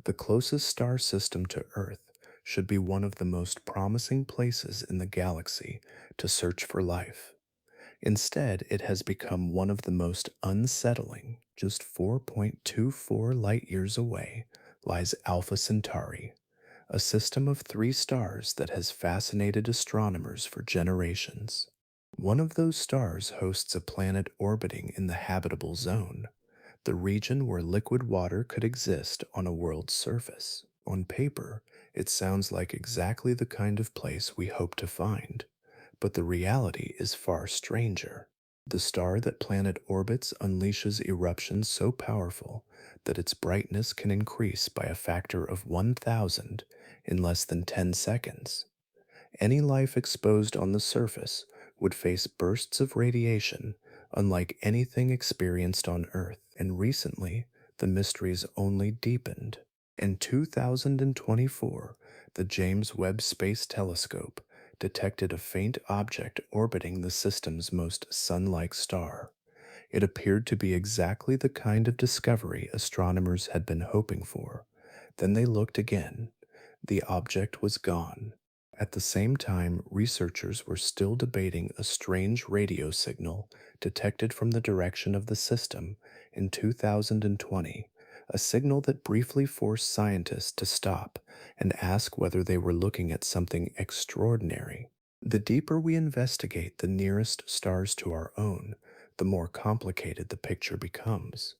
The closest star system to Earth should be one of the most promising places in the galaxy to search for life. Instead, it has become one of the most unsettling. Just 4.24 light years away lies Alpha Centauri, a system of three stars that has fascinated astronomers for generations. One of those stars hosts a planet orbiting in the habitable zone, the region where liquid water could exist on a world's surface. On paper, it sounds like exactly the kind of place we hope to find, but the reality is far stranger. The star that planet orbits unleashes eruptions so powerful that its brightness can increase by a factor of 1,000 in less than 10 seconds. Any life exposed on the surface would face bursts of radiation unlike anything experienced on Earth, and recently, the mysteries only deepened. In 2024, the James Webb Space Telescope detected a faint object orbiting the system's most sun-like star. It appeared to be exactly the kind of discovery astronomers had been hoping for. Then they looked again. The object was gone. At the same time, researchers were still debating a strange radio signal detected from the direction of the system in 2020, a signal that briefly forced scientists to stop and ask whether they were looking at something extraordinary. The deeper we investigate the nearest stars to our own, the more complicated the picture becomes.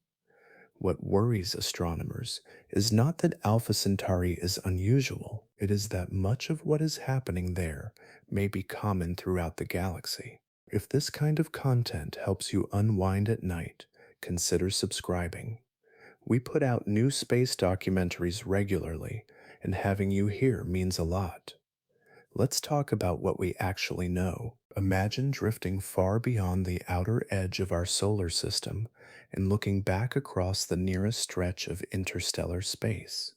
What worries astronomers is not that Alpha Centauri is unusual, it is that much of what is happening there may be common throughout the galaxy. If this kind of content helps you unwind at night, consider subscribing. We put out new space documentaries regularly, and having you here means a lot. Let's talk about what we actually know. Imagine drifting far beyond the outer edge of our solar system and looking back across the nearest stretch of interstellar space.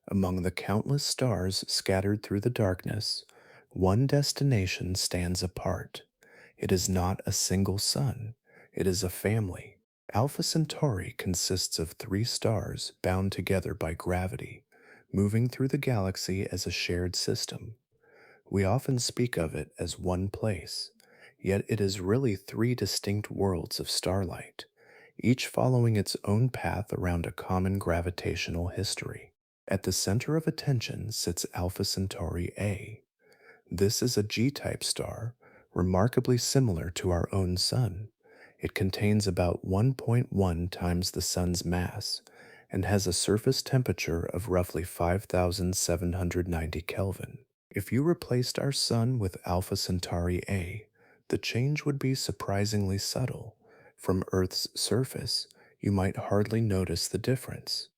Among the countless stars scattered through the darkness, one destination stands apart. It is not a single sun, it is a family. Alpha Centauri consists of three stars bound together by gravity, moving through the galaxy as a shared system. We often speak of it as one place, yet it is really three distinct worlds of starlight, each following its own path around a common gravitational history. At the center of attention sits Alpha Centauri A. This is a G-type star, remarkably similar to our own Sun. It contains about 1.1 times the Sun's mass and has a surface temperature of roughly 5,790 Kelvin. If you replaced our Sun with Alpha Centauri A, the change would be surprisingly subtle. From Earth's surface, you might hardly notice the difference.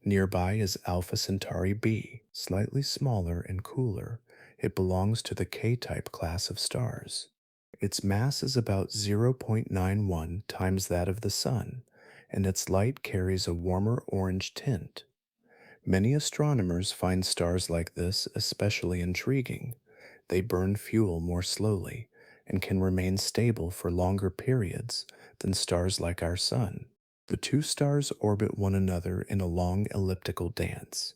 Nearby is Alpha Centauri B, slightly smaller and cooler. It belongs to the K-type class of stars. Its mass is about 0.91 times that of the Sun, and its light carries a warmer orange tint. Many astronomers find stars like this especially intriguing. They burn fuel more slowly and can remain stable for longer periods than stars like our Sun. The two stars orbit one another in a long elliptical dance.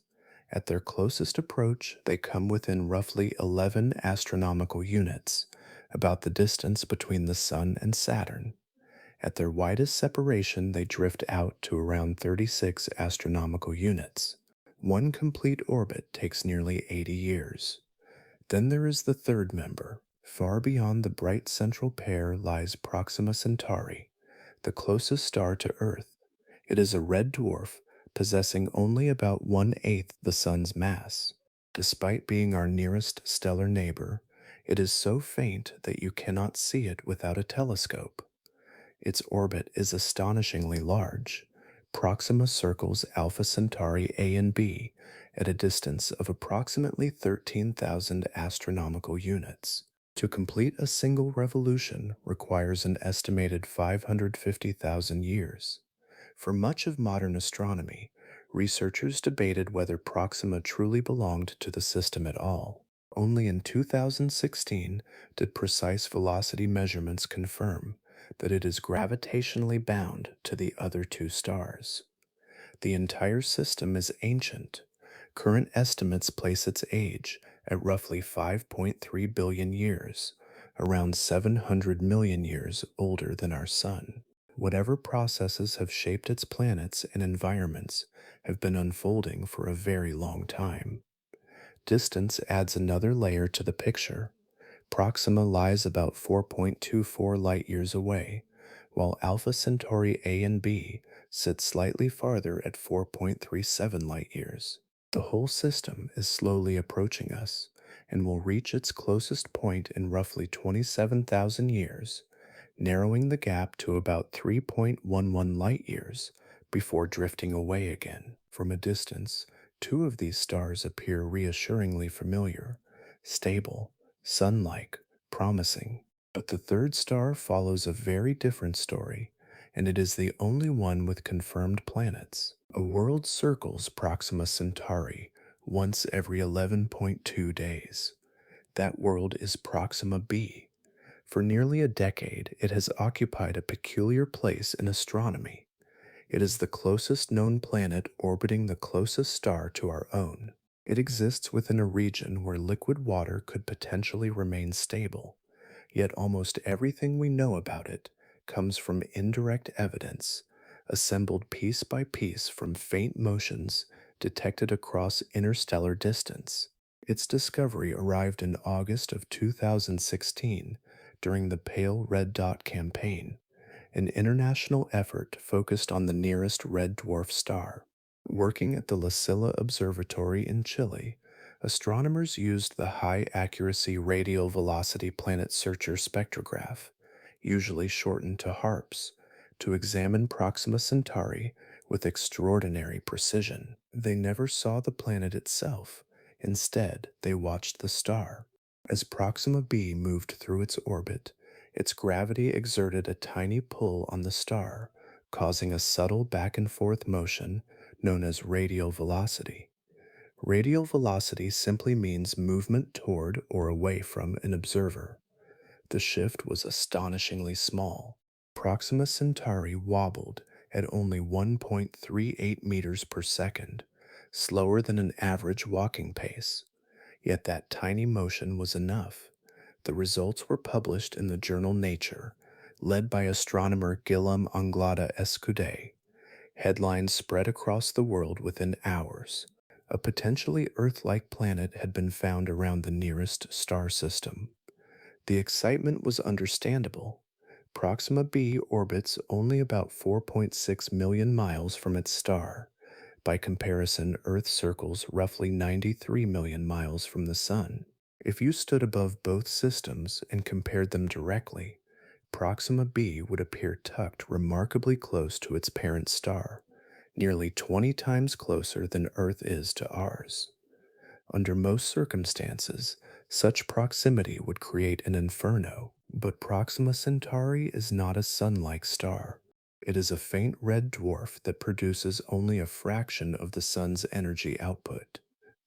At their closest approach, they come within roughly 11 astronomical units, about the distance between the Sun and Saturn. At their widest separation, they drift out to around 36 astronomical units. One complete orbit takes nearly 80 years. Then there is the third member. Far beyond the bright central pair lies Proxima Centauri, the closest star to Earth. It is a red dwarf, possessing only about 1/8 the Sun's mass. Despite being our nearest stellar neighbor, it is so faint that you cannot see it without a telescope. Its orbit is astonishingly large. Proxima circles Alpha Centauri A and B at a distance of approximately 13,000 astronomical units. To complete a single revolution requires an estimated 550,000 years. For much of modern astronomy, researchers debated whether Proxima truly belonged to the system at all. Only in 2016 did precise velocity measurements confirm that it is gravitationally bound to the other two stars. The entire system is ancient. Current estimates place its age at roughly 5.3 billion years, around 700 million years older than our Sun. Whatever processes have shaped its planets and environments have been unfolding for a very long time. Distance adds another layer to the picture. Proxima lies about 4.24 light years away, while Alpha Centauri A and B sit slightly farther at 4.37 light years. The whole system is slowly approaching us and will reach its closest point in roughly 27,000 years, narrowing the gap to about 3.11 light years before drifting away again. From a distance, two of these stars appear reassuringly familiar, stable, sun like, promising. But the third star follows a very different story, and it is the only one with confirmed planets. A world circles Proxima Centauri once every 11.2 days. That world is Proxima b. For nearly a decade, it has occupied a peculiar place in astronomy. It is the closest known planet orbiting the closest star to our own. It exists within a region where liquid water could potentially remain stable, yet almost everything we know about it comes from indirect evidence, assembled piece by piece from faint motions detected across interstellar distance. Its discovery arrived in August of 2016 during the Pale Red Dot campaign, an international effort focused on the nearest red dwarf star. Working at the La Silla Observatory in Chile, astronomers used the high accuracy radial velocity planet searcher spectrograph, usually shortened to HARPS, to examine Proxima Centauri with extraordinary precision. They never saw the planet itself. Instead, they watched the star. As Proxima b moved through its orbit, its gravity exerted a tiny pull on the star, causing a subtle back and forth motion known as radial velocity. Radial velocity simply means movement toward or away from an observer. The shift was astonishingly small. Proxima Centauri wobbled at only 1.38 meters per second, slower than an average walking pace. Yet that tiny motion was enough. The results were published in the journal Nature, led by astronomer Guillaume Anglada Escudé. Headlines spread across the world within hours. A potentially Earth like planet had been found around the nearest star system. The excitement was understandable. Proxima b orbits only about 4.6 million miles from its star. By comparison, Earth circles roughly 93 million miles from the Sun. If you stood above both systems and compared them directly, Proxima b would appear tucked remarkably close to its parent star, nearly 20 times closer than Earth is to ours. Under most circumstances, such proximity would create an inferno, but Proxima Centauri is not a sun-like star. It is a faint red dwarf that produces only a fraction of the sun's energy output.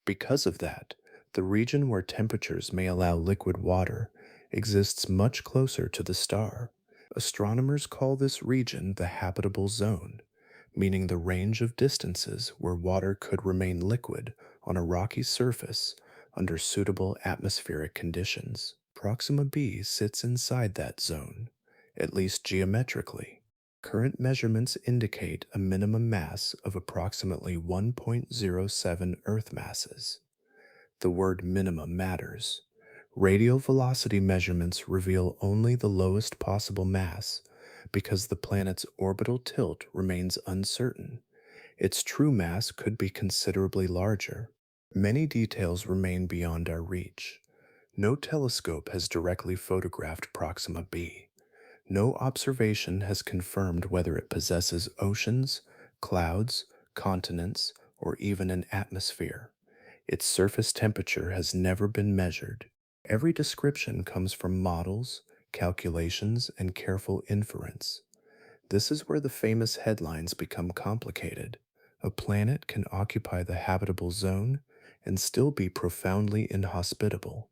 Because of that, the region where temperatures may allow liquid water exists much closer to the star. Astronomers call this region the habitable zone, meaning the range of distances where water could remain liquid on a rocky surface under suitable atmospheric conditions. Proxima b sits inside that zone, at least geometrically. Current measurements indicate a minimum mass of approximately 1.07 Earth masses. The word minimum matters. Radial velocity measurements reveal only the lowest possible mass because the planet's orbital tilt remains uncertain. Its true mass could be considerably larger. Many details remain beyond our reach. No telescope has directly photographed Proxima b. No observation has confirmed whether it possesses oceans, clouds, continents, or even an atmosphere. Its surface temperature has never been measured. Every description comes from models, calculations, and careful inference. This is where the famous headlines become complicated. A planet can occupy the habitable zone and still be profoundly inhospitable.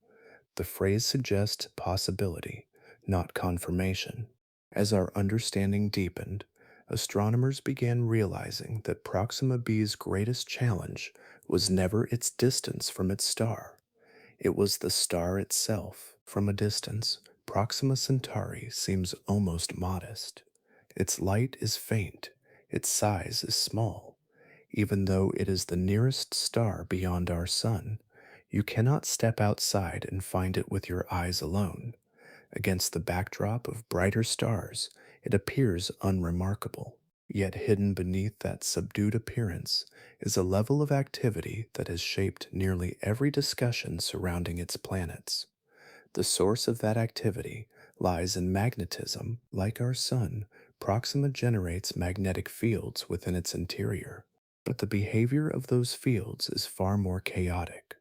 The phrase suggests possibility, not confirmation. As our understanding deepened, astronomers began realizing that Proxima B's greatest challenge was never its distance from its star. It was the star itself. From a distance, Proxima Centauri seems almost modest. Its light is faint, its size is small. Even though it is the nearest star beyond our sun, you cannot step outside and find it with your eyes alone. Against the backdrop of brighter stars, it appears unremarkable. Yet hidden beneath that subdued appearance is a level of activity that has shaped nearly every discussion surrounding its planets. The source of that activity lies in magnetism. Like our Sun, Proxima generates magnetic fields within its interior, but the behavior of those fields is far more chaotic.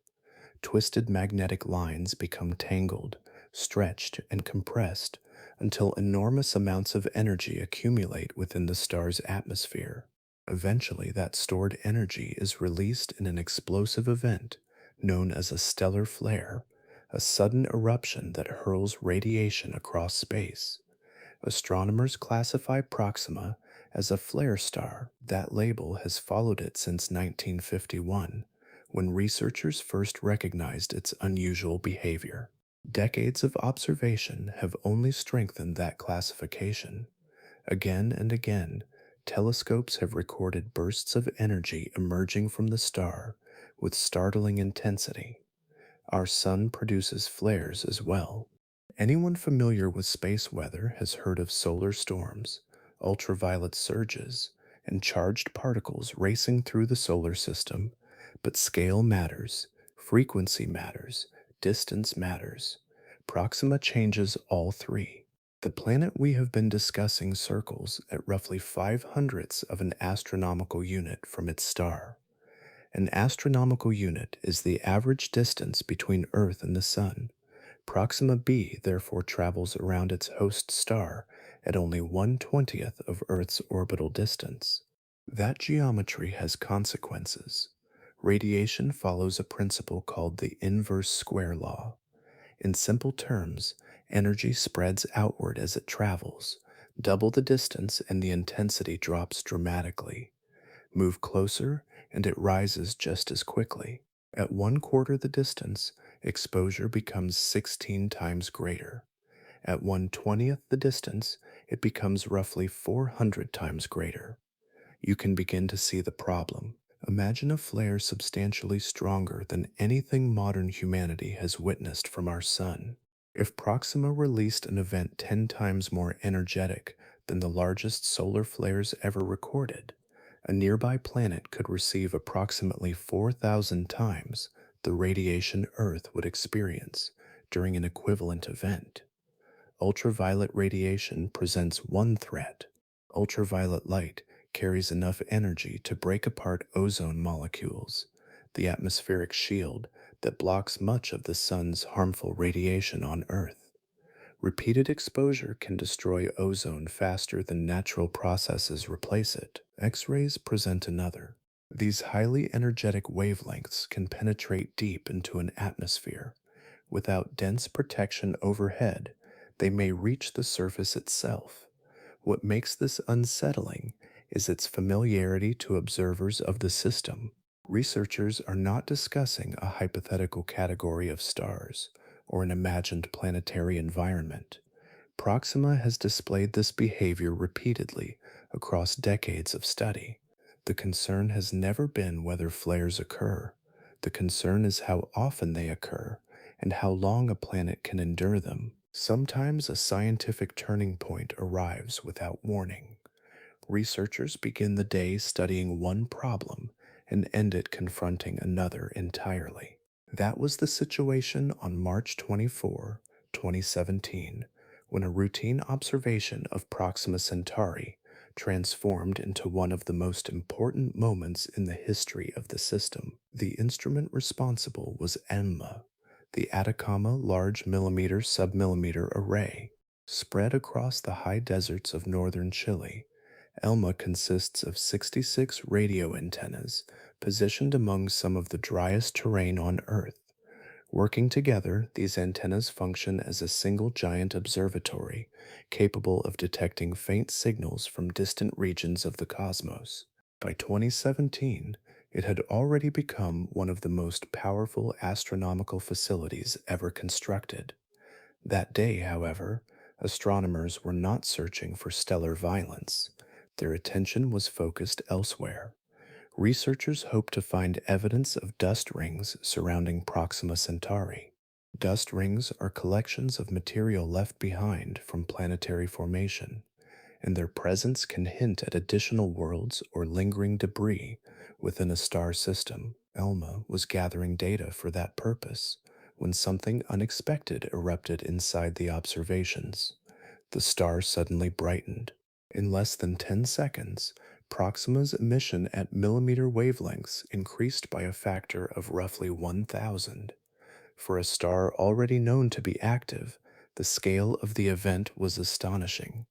Twisted magnetic lines become tangled, stretched, and compressed until enormous amounts of energy accumulate within the star's atmosphere. Eventually, that stored energy is released in an explosive event known as a stellar flare, a sudden eruption that hurls radiation across space. Astronomers classify Proxima as a flare star. That label has followed it since 1951, when researchers first recognized its unusual behavior. Decades of observation have only strengthened that classification. Again and again, telescopes have recorded bursts of energy emerging from the star with startling intensity. Our sun produces flares as well. Anyone familiar with space weather has heard of solar storms, ultraviolet surges, and charged particles racing through the solar system. But scale matters, frequency matters, distance matters. Proxima changes all three. The planet we have been discussing circles at roughly 5/100ths of an astronomical unit from its star. An astronomical unit is the average distance between Earth and the Sun. Proxima b therefore travels around its host star at only 1/20th of Earth's orbital distance. That geometry has consequences. Radiation follows a principle called the inverse square law. In simple terms, energy spreads outward as it travels. Double the distance and the intensity drops dramatically. Move closer, and it rises just as quickly. At 1/4 the distance, exposure becomes 16 times greater. At 1/20th the distance, it becomes roughly 400 times greater. You can begin to see the problem. Imagine a flare substantially stronger than anything modern humanity has witnessed from our sun. If Proxima released an event 10 times more energetic than the largest solar flares ever recorded, a nearby planet could receive approximately 4,000 times the radiation Earth would experience during an equivalent event. Ultraviolet radiation presents one threat. Ultraviolet light carries enough energy to break apart ozone molecules, the atmospheric shield that blocks much of the sun's harmful radiation on Earth. Repeated exposure can destroy ozone faster than natural processes replace it. X rays present another. These highly energetic wavelengths can penetrate deep into an atmosphere. Without dense protection overhead, they may reach the surface itself. What makes this unsettling is its familiarity to observers of the system. Researchers are not discussing a hypothetical category of stars or an imagined planetary environment. Proxima has displayed this behavior repeatedly across decades of study. The concern has never been whether flares occur. The concern is how often they occur and how long a planet can endure them. Sometimes a scientific turning point arrives without warning. Researchers begin the day studying one problem and end it confronting another entirely. That was the situation on March 24, 2017, when a routine observation of Proxima Centauri transformed into one of the most important moments in the history of the system. The instrument responsible was ALMA, the Atacama Large Millimeter Submillimeter Array. Spread across the high deserts of northern Chile, ALMA consists of 66 radio antennas positioned among some of the driest terrain on Earth. Working together, these antennas function as a single giant observatory capable of detecting faint signals from distant regions of the cosmos. By 2017, it had already become one of the most powerful astronomical facilities ever constructed. That day, however, astronomers were not searching for stellar violence. Their attention was focused elsewhere. Researchers hope to find evidence of dust rings surrounding Proxima Centauri. Dust rings are collections of material left behind from planetary formation, and their presence can hint at additional worlds or lingering debris within a star system. ALMA was gathering data for that purpose when something unexpected erupted inside the observations. The star suddenly brightened. In less than 10 seconds, Proxima's emission at millimeter wavelengths increased by a factor of roughly 1,000. For a star already known to be active, the scale of the event was astonishing.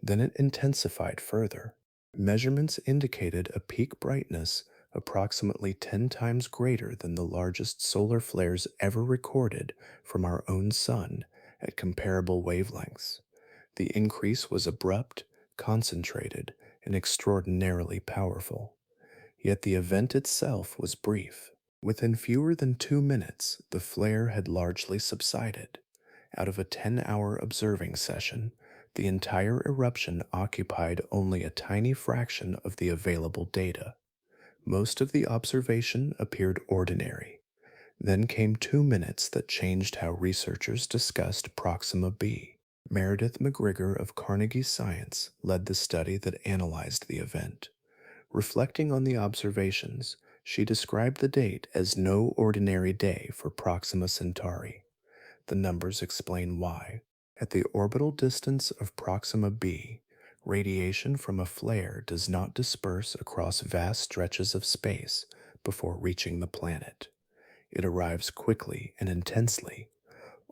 Then it intensified further. Measurements indicated a peak brightness approximately 10 times greater than the largest solar flares ever recorded from our own sun at comparable wavelengths. The increase was abrupt, concentrated, and extraordinarily powerful. Yet the event itself was brief. Within fewer than 2 minutes, the flare had largely subsided. Out of a 10-hour observing session, the entire eruption occupied only a tiny fraction of the available data. Most of the observation appeared ordinary. Then came 2 minutes that changed how researchers discussed Proxima b. Meredith McGregor of Carnegie Science led the study that analyzed the event. Reflecting on the observations, she described the date as no ordinary day for Proxima Centauri. The numbers explain why. At the orbital distance of Proxima b, radiation from a flare does not disperse across vast stretches of space before reaching the planet. It arrives quickly and intensely.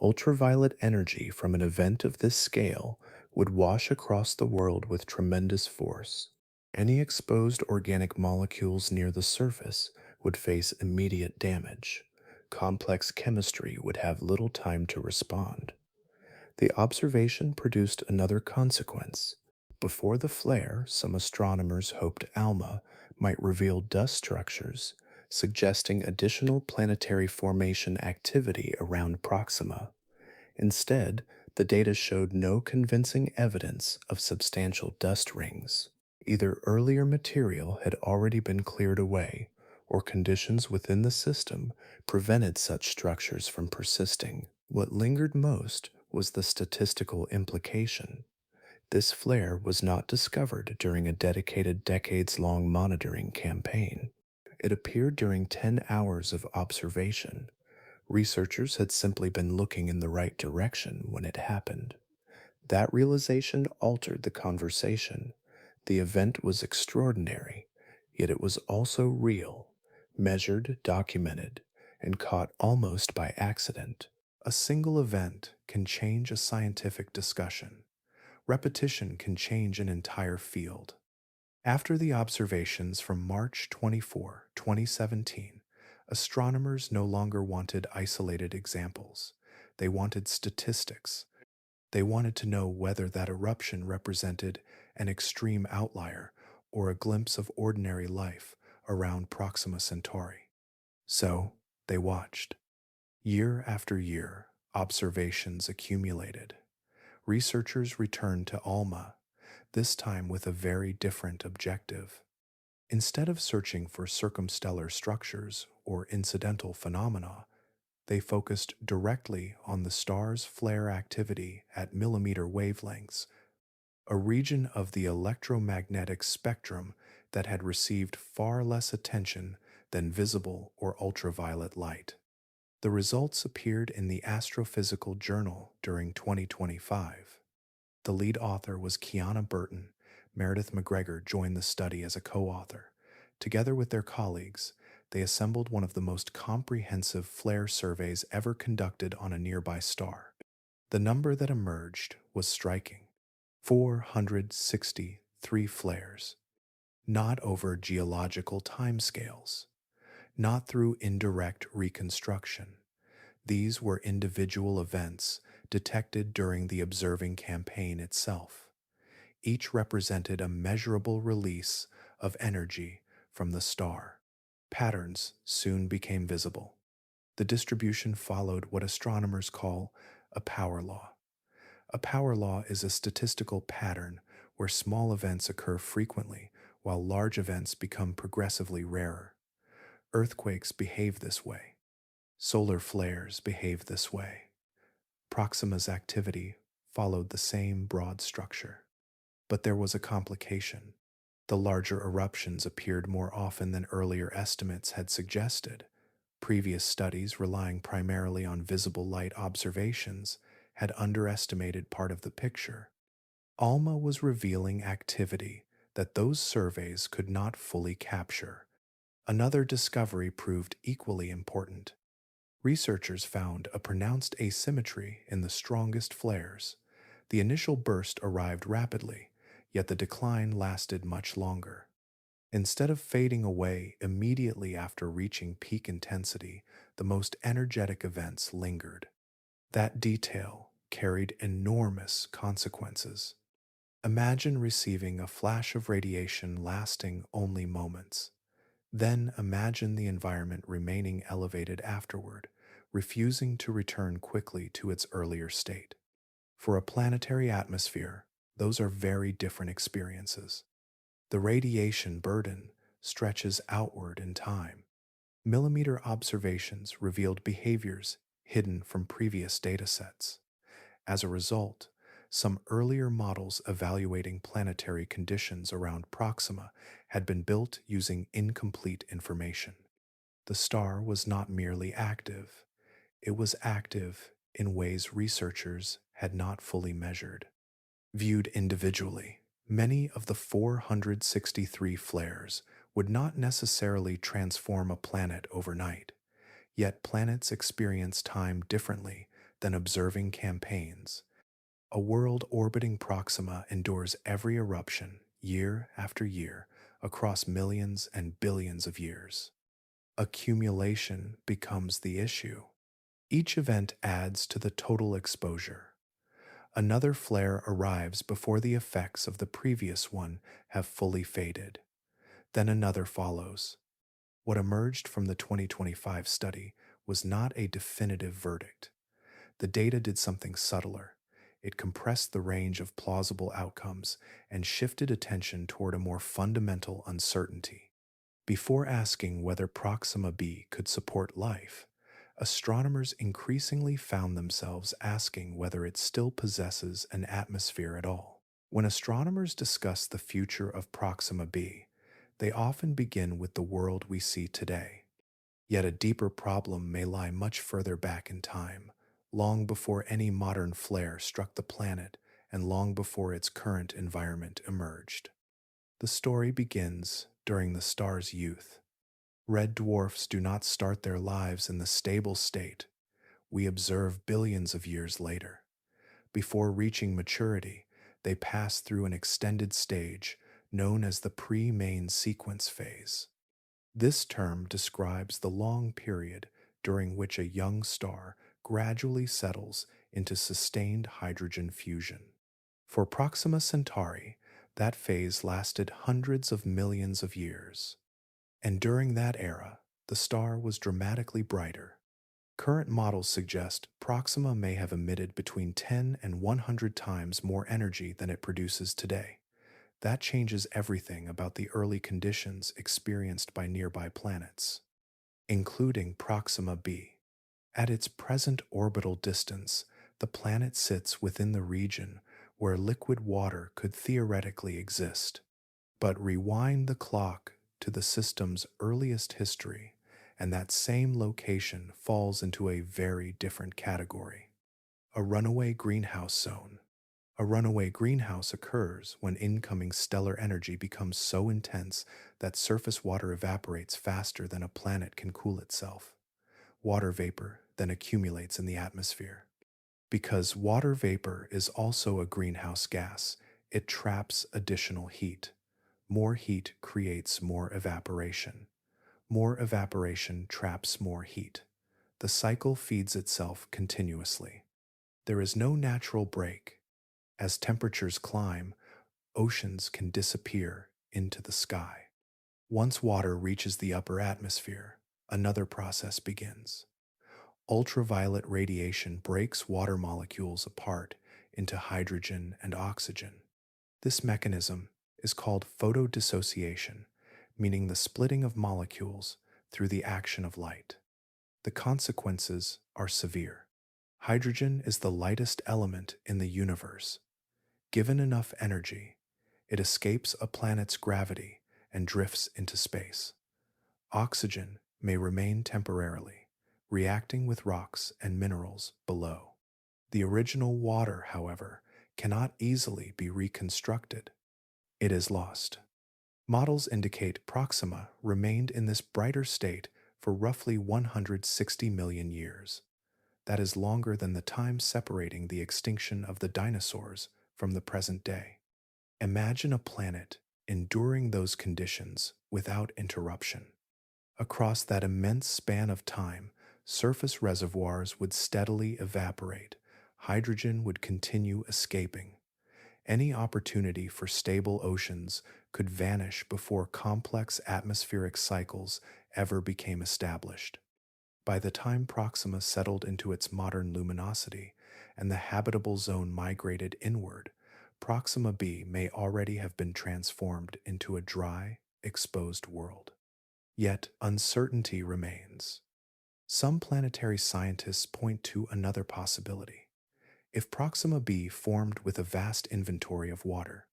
Ultraviolet energy from an event of this scale would wash across the world with tremendous force. Any exposed organic molecules near the surface would face immediate damage. Complex chemistry would have little time to respond. The observation produced another consequence. Before the flare, some astronomers hoped ALMA might reveal dust structures, suggesting additional planetary formation activity around Proxima. Instead, the data showed no convincing evidence of substantial dust rings. Either earlier material had already been cleared away, or conditions within the system prevented such structures from persisting. What lingered most was the statistical implication. This flare was not discovered during a dedicated decades-long monitoring campaign. It appeared during 10 hours of observation. Researchers had simply been looking in the right direction when it happened. That realization altered the conversation. The event was extraordinary, yet it was also real, measured, documented, and caught almost by accident. A single event can change a scientific discussion. Repetition can change an entire field. After the observations from March 24, 2017, astronomers no longer wanted isolated examples. They wanted statistics. They wanted to know whether that eruption represented an extreme outlier or a glimpse of ordinary life around Proxima Centauri. So, they watched. Year after year, observations accumulated. Researchers returned to ALMA, this time with a very different objective. Instead of searching for circumstellar structures or incidental phenomena, they focused directly on the star's flare activity at millimeter wavelengths, a region of the electromagnetic spectrum that had received far less attention than visible or ultraviolet light. The results appeared in the Astrophysical Journal during 2025. The lead author was Kiana Burton. Meredith McGregor joined the study as a co-author. Together with their colleagues, they assembled one of the most comprehensive flare surveys ever conducted on a nearby star. The number that emerged was striking: 463 flares, not over geological timescales, not through indirect reconstruction. These were individual events detected during the observing campaign itself. Each represented a measurable release of energy from the star. Patterns soon became visible. The distribution followed what astronomers call a power law. A power law is a statistical pattern where small events occur frequently while large events become progressively rarer. Earthquakes behave this way. Solar flares behave this way. Proxima's activity followed the same broad structure. But there was a complication. The larger eruptions appeared more often than earlier estimates had suggested. Previous studies, relying primarily on visible light observations, had underestimated part of the picture. ALMA was revealing activity that those surveys could not fully capture. Another discovery proved equally important. Researchers found a pronounced asymmetry in the strongest flares. The initial burst arrived rapidly, yet the decline lasted much longer. Instead of fading away immediately after reaching peak intensity, the most energetic events lingered. That detail carried enormous consequences. Imagine receiving a flash of radiation lasting only moments. Then imagine the environment remaining elevated afterward, refusing to return quickly to its earlier state. For a planetary atmosphere, those are very different experiences. The radiation burden stretches outward in time. Millimeter observations revealed behaviors hidden from previous datasets. As a result, some earlier models evaluating planetary conditions around Proxima had been built using incomplete information. The star was not merely active, it was active in ways researchers had not fully measured. Viewed individually, many of the 463 flares would not necessarily transform a planet overnight, yet planets experience time differently than observing campaigns. A world orbiting Proxima endures every eruption, year after year, across millions and billions of years. Accumulation becomes the issue. Each event adds to the total exposure. Another flare arrives before the effects of the previous one have fully faded. Then another follows. What emerged from the 2025 study was not a definitive verdict. The data did something subtler. It compressed the range of plausible outcomes and shifted attention toward a more fundamental uncertainty. Before asking whether Proxima b could support life, astronomers increasingly found themselves asking whether it still possesses an atmosphere at all. When astronomers discuss the future of Proxima b, they often begin with the world we see today. Yet a deeper problem may lie much further back in time, long before any modern flare struck the planet and long before its current environment emerged. The story begins during the star's youth. Red dwarfs do not start their lives in the stable state we observe billions of years later. Before reaching maturity, they pass through an extended stage known as the pre-main sequence phase. This term describes the long period during which a young star gradually settles into sustained hydrogen fusion. For Proxima Centauri, that phase lasted hundreds of millions of years. And during that era, the star was dramatically brighter. Current models suggest Proxima may have emitted between 10 and 100 times more energy than it produces today. That changes everything about the early conditions experienced by nearby planets, including Proxima b. At its present orbital distance, the planet sits within the region where liquid water could theoretically exist. But rewind the clock to the system's earliest history, and that same location falls into a very different category: a runaway greenhouse zone. A runaway greenhouse occurs when incoming stellar energy becomes so intense that surface water evaporates faster than a planet can cool itself. Water vapor then accumulates in the atmosphere. Because water vapor is also a greenhouse gas, it traps additional heat. More heat creates more evaporation. More evaporation traps more heat. The cycle feeds itself continuously. There is no natural break. As temperatures climb, oceans can disappear into the sky. Once water reaches the upper atmosphere, another process begins. Ultraviolet radiation breaks water molecules apart into hydrogen and oxygen. This mechanism is called photodissociation, meaning the splitting of molecules through the action of light. The consequences are severe. Hydrogen is the lightest element in the universe. Given enough energy, it escapes a planet's gravity and drifts into space. Oxygen may remain temporarily, reacting with rocks and minerals below. The original water, however, cannot easily be reconstructed. It is lost. Models indicate Proxima remained in this brighter state for roughly 160 million years. That is longer than the time separating the extinction of the dinosaurs from the present day. Imagine a planet enduring those conditions without interruption. Across that immense span of time, surface reservoirs would steadily evaporate, hydrogen would continue escaping. Any opportunity for stable oceans could vanish before complex atmospheric cycles ever became established. By the time Proxima settled into its modern luminosity and the habitable zone migrated inward, Proxima b may already have been transformed into a dry, exposed world. Yet uncertainty remains. Some planetary scientists point to another possibility. If Proxima b formed with a vast inventory of water,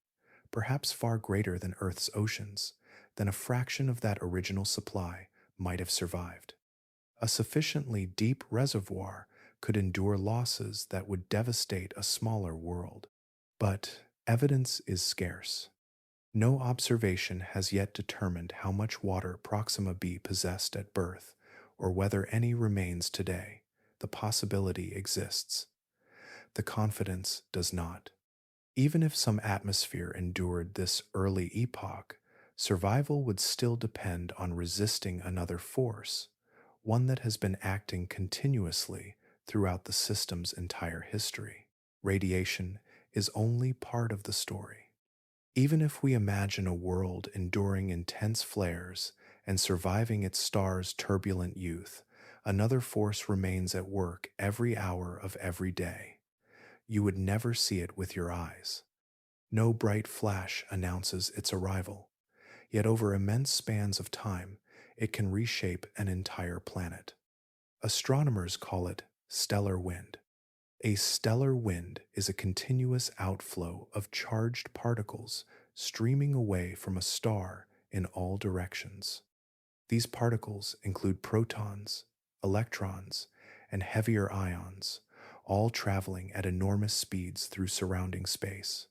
perhaps far greater than Earth's oceans, then a fraction of that original supply might have survived. A sufficiently deep reservoir could endure losses that would devastate a smaller world. But evidence is scarce. No observation has yet determined how much water Proxima b possessed at birth, or whether any remains today. The possibility exists. The confidence does not. Even if some atmosphere endured this early epoch, survival would still depend on resisting another force, one that has been acting continuously throughout the system's entire history. Radiation is only part of the story. Even if we imagine a world enduring intense flares and surviving its star's turbulent youth, another force remains at work every hour of every day. You would never see it with your eyes. No bright flash announces its arrival, yet over immense spans of time, it can reshape an entire planet. Astronomers call it stellar wind. A stellar wind is a continuous outflow of charged particles streaming away from a star in all directions. These particles include protons, electrons, and heavier ions, all traveling at enormous speeds through surrounding space.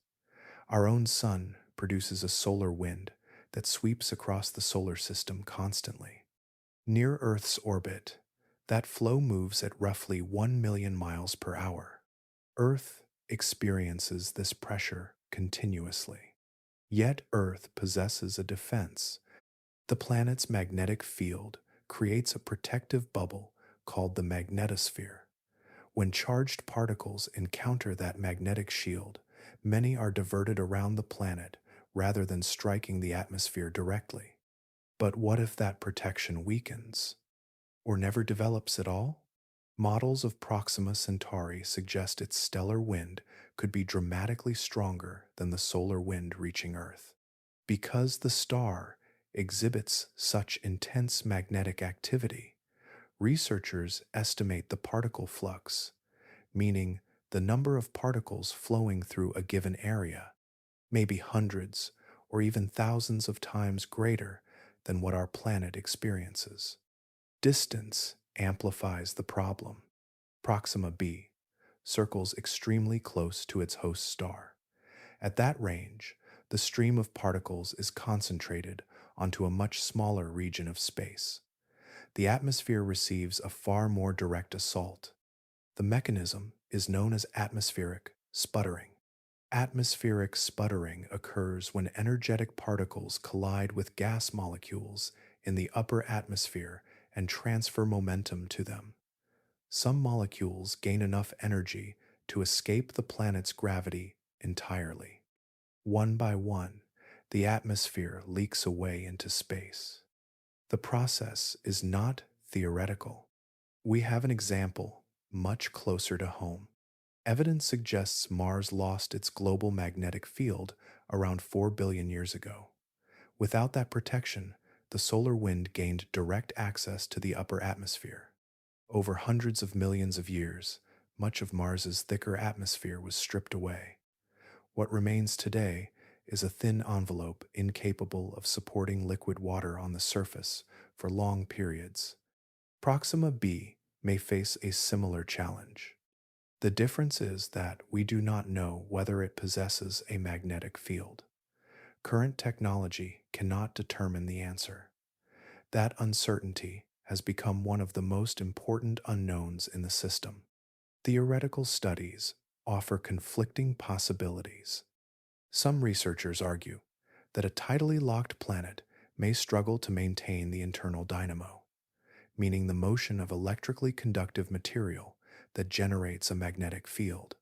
Our own sun produces a solar wind that sweeps across the solar system constantly. Near Earth's orbit, that flow moves at roughly 1 million miles per hour. Earth experiences this pressure continuously. Yet Earth possesses a defense. The planet's magnetic field creates a protective bubble called the magnetosphere. When charged particles encounter that magnetic shield, many are diverted around the planet rather than striking the atmosphere directly. But what if that protection weakens, or never develops at all? Models of Proxima Centauri suggest its stellar wind could be dramatically stronger than the solar wind reaching Earth. Because the star exhibits such intense magnetic activity, researchers estimate the particle flux, meaning the number of particles flowing through a given area, may be hundreds or even thousands of times greater than what our planet experiences. Distance amplifies the problem. Proxima b circles extremely close to its host star. At that range, the stream of particles is concentrated onto a much smaller region of space. The atmosphere receives a far more direct assault. The mechanism is known as atmospheric sputtering. Atmospheric sputtering occurs when energetic particles collide with gas molecules in the upper atmosphere and transfer momentum to them. Some molecules gain enough energy to escape the planet's gravity entirely. One by one, the atmosphere leaks away into space. The process is not theoretical. We have an example much closer to home. Evidence suggests Mars lost its global magnetic field around 4 billion years ago. Without that protection, the solar wind gained direct access to the upper atmosphere. Over hundreds of millions of years, much of Mars's thicker atmosphere was stripped away. What remains today is a thin envelope incapable of supporting liquid water on the surface for long periods. Proxima b may face a similar challenge. The difference is that we do not know whether it possesses a magnetic field. Current technology cannot determine the answer. That uncertainty has become one of the most important unknowns in the system. Theoretical studies offer conflicting possibilities. Some researchers argue that a tidally locked planet may struggle to maintain the internal dynamo, meaning the motion of electrically conductive material that generates a magnetic field.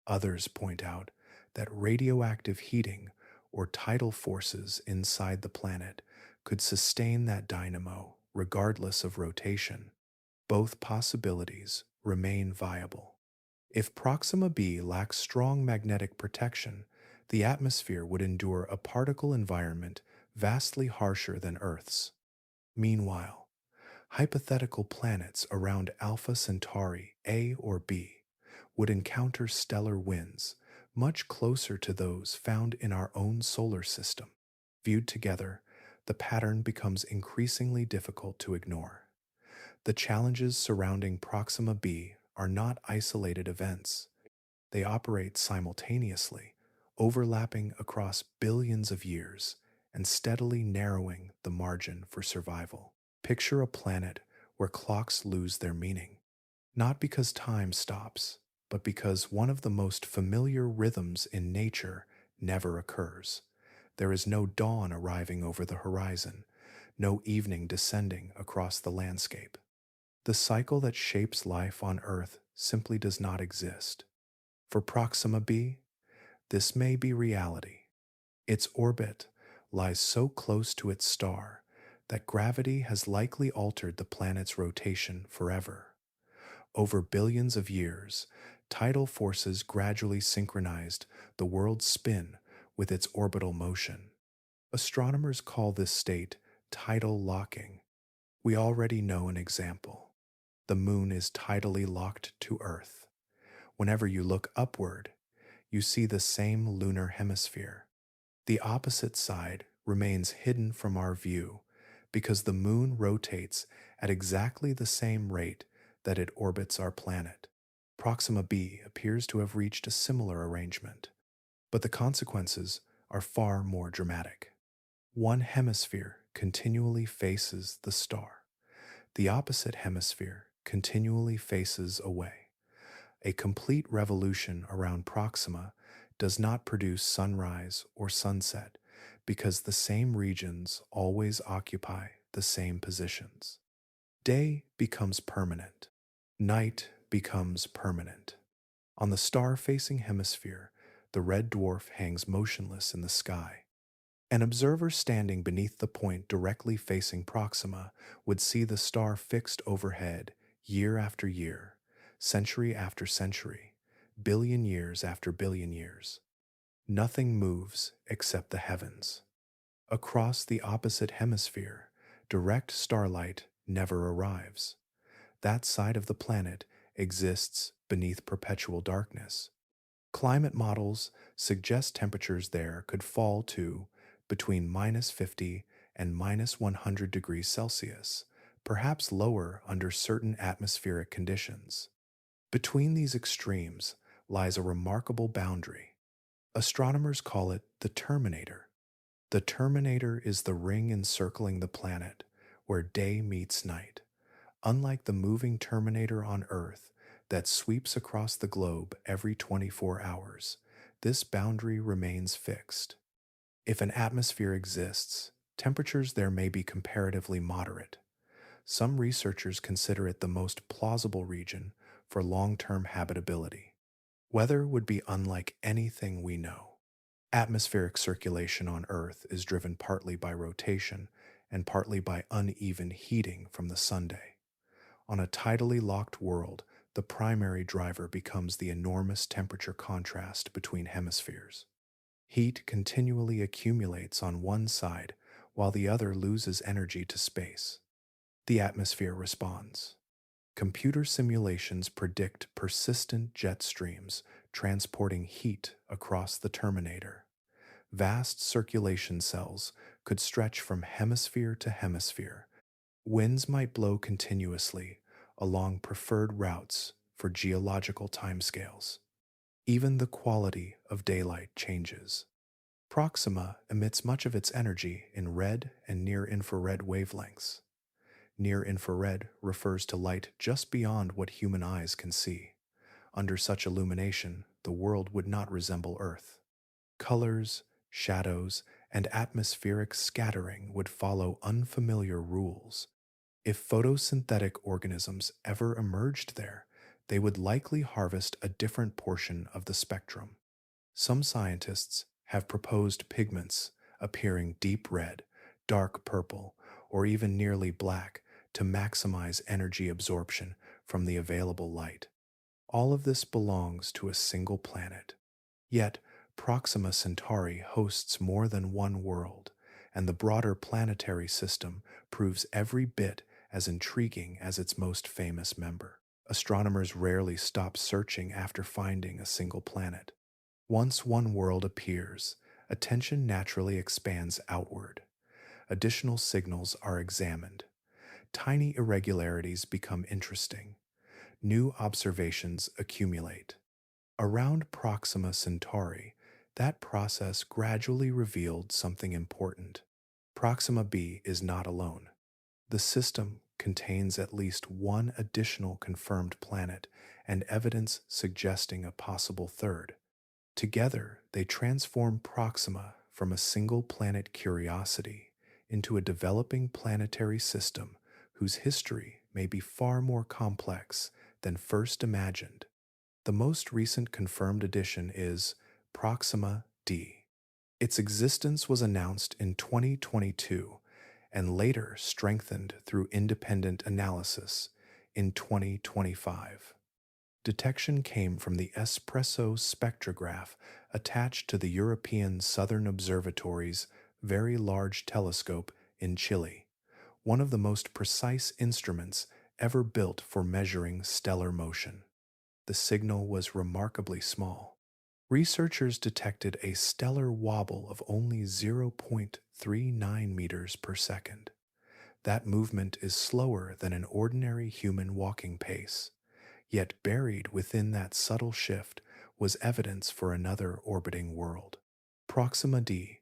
Others point out that radioactive heating or tidal forces inside the planet could sustain that dynamo regardless of rotation. Both possibilities remain viable. If Proxima b lacks strong magnetic protection, the atmosphere would endure a particle environment vastly harsher than Earth's. Meanwhile, hypothetical planets around Alpha Centauri A or B would encounter stellar winds much closer to those found in our own solar system. Viewed together, the pattern becomes increasingly difficult to ignore. The challenges surrounding Proxima b are not isolated events. They operate simultaneously, overlapping across billions of years and steadily narrowing the margin for survival. Picture a planet where clocks lose their meaning, not because time stops, but because one of the most familiar rhythms in nature never occurs. There is no dawn arriving over the horizon, no evening descending across the landscape. The cycle that shapes life on Earth simply does not exist. For Proxima b, this may be reality. Its orbit lies so close to its star that gravity has likely altered the planet's rotation forever. Over billions of years, tidal forces gradually synchronized the world's spin with its orbital motion. Astronomers call this state tidal locking. We already know an example. The moon is tidally locked to Earth. Whenever you look upward, you see the same lunar hemisphere. The opposite side remains hidden from our view because the moon rotates at exactly the same rate that it orbits our planet. Proxima b appears to have reached a similar arrangement, but the consequences are far more dramatic. One hemisphere continually faces the star. The opposite hemisphere continually faces away. A complete revolution around Proxima does not produce sunrise or sunset because the same regions always occupy the same positions. Day becomes permanent. Night becomes permanent. On the star-facing hemisphere, the red dwarf hangs motionless in the sky. An observer standing beneath the point directly facing Proxima would see the star fixed overhead year after year, century after century, billion years after billion years. Nothing moves except the heavens. Across the opposite hemisphere, direct starlight never arrives. That side of the planet exists beneath perpetual darkness. Climate models suggest temperatures there could fall to between -50 and -100 degrees Celsius, perhaps lower under certain atmospheric conditions. Between these extremes lies a remarkable boundary. Astronomers call it the terminator. The terminator is the ring encircling the planet, where day meets night. Unlike the moving terminator on Earth that sweeps across the globe every 24 hours, this boundary remains fixed. If an atmosphere exists, temperatures there may be comparatively moderate. Some researchers consider it the most plausible region for long term habitability. Weather would be unlike anything we know. Atmospheric circulation on Earth is driven partly by rotation and partly by uneven heating from the sunday. On a tidally locked world, the primary driver becomes the enormous temperature contrast between hemispheres. Heat continually accumulates on one side while the other loses energy to space. The atmosphere responds. Computer simulations predict persistent jet streams transporting heat across the terminator. Vast circulation cells could stretch from hemisphere to hemisphere. Winds might blow continuously along preferred routes for geological timescales. Even the quality of daylight changes. Proxima emits much of its energy in red and near infrared wavelengths. Near infrared refers to light just beyond what human eyes can see. Under such illumination, the world would not resemble Earth. Colors, shadows, and atmospheric scattering would follow unfamiliar rules. If photosynthetic organisms ever emerged there, they would likely harvest a different portion of the spectrum. Some scientists have proposed pigments appearing deep red, dark purple, or even nearly black to maximize energy absorption from the available light. All of this belongs to a single planet. Yet, Proxima Centauri hosts more than one world, and the broader planetary system proves every bit as intriguing as its most famous member. Astronomers rarely stop searching after finding a single planet. Once one world appears, attention naturally expands outward. Additional signals are examined. Tiny irregularities become interesting. New observations accumulate. Around Proxima Centauri, that process gradually revealed something important. Proxima b is not alone. The system contains at least one additional confirmed planet and evidence suggesting a possible third. Together, they transform Proxima from a single planet curiosity into a developing planetary system whose history may be far more complex than first imagined. The most recent confirmed addition is Proxima d. Its existence was announced in 2022 and later strengthened through independent analysis in 2025. Detection came from the espresso spectrograph attached to the European Southern Observatory's Very Large Telescope in Chile, one of the most precise instruments ever built for measuring stellar motion. The signal was remarkably small. Researchers detected a stellar wobble of only 0.39 meters per second. That movement is slower than an ordinary human walking pace. Yet buried within that subtle shift was evidence for another orbiting world. Proxima d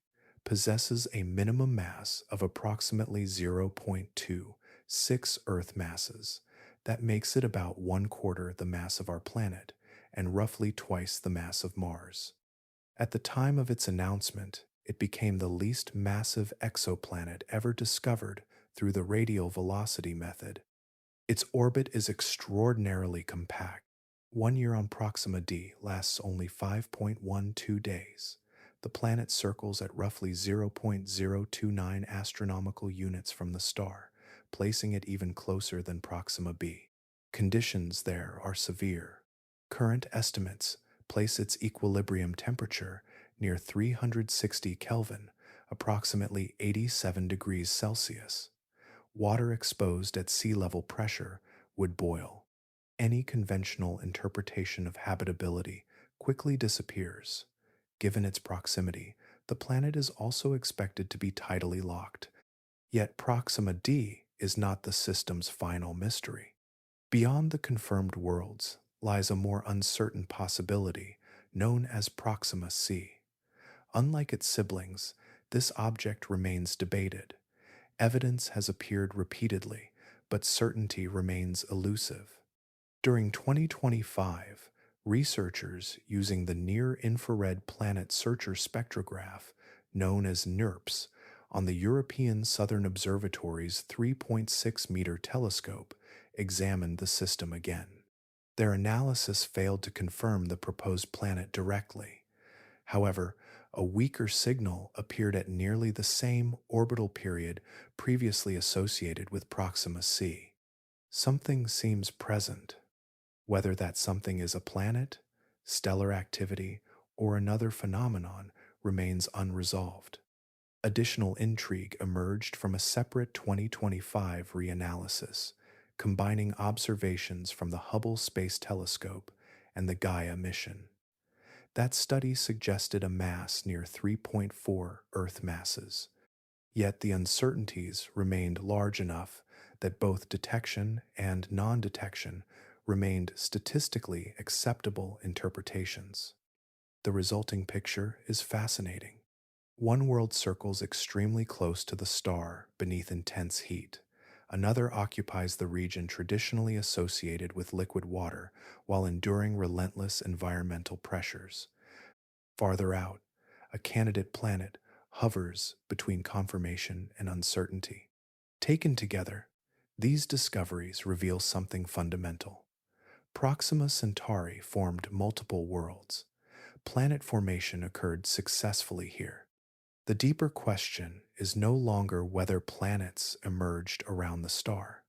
possesses a minimum mass of approximately 0.26 Earth masses. That makes it about 1/4 the mass of our planet and roughly twice the mass of Mars. At the time of its announcement, it became the least massive exoplanet ever discovered through the radial velocity method. Its orbit is extraordinarily compact. 1 year on Proxima d lasts only 5.12 days. The planet circles at roughly 0.029 astronomical units from the star, placing it even closer than Proxima b. Conditions there are severe. Current estimates place its equilibrium temperature near 360 Kelvin, approximately 87 degrees Celsius. Water exposed at sea level pressure would boil. Any conventional interpretation of habitability quickly disappears. Given its proximity, the planet is also expected to be tidally locked. Yet Proxima d is not the system's final mystery. Beyond the confirmed worlds lies a more uncertain possibility known as Proxima c. Unlike its siblings, this object remains debated. Evidence has appeared repeatedly, but certainty remains elusive. During 2025, researchers using the Near Infrared Planet Searcher spectrograph, known as NIRPS, on the European Southern Observatory's 3.6-meter telescope examined the system again. Their analysis failed to confirm the proposed planet directly. However, a weaker signal appeared at nearly the same orbital period previously associated with Proxima c. Something seems present. Whether that something is a planet, stellar activity, or another phenomenon remains unresolved. Additional intrigue emerged from a separate 2025 reanalysis, combining observations from the Hubble Space Telescope and the Gaia mission. That study suggested a mass near 3.4 Earth masses, yet the uncertainties remained large enough that both detection and non detection remained statistically acceptable interpretations. The resulting picture is fascinating. One world circles extremely close to the star beneath intense heat. Another occupies the region traditionally associated with liquid water while enduring relentless environmental pressures. Farther out, a candidate planet hovers between confirmation and uncertainty. Taken together, these discoveries reveal something fundamental. Proxima Centauri formed multiple worlds. Planet formation occurred successfully here. The deeper question is no longer whether planets emerged around the star.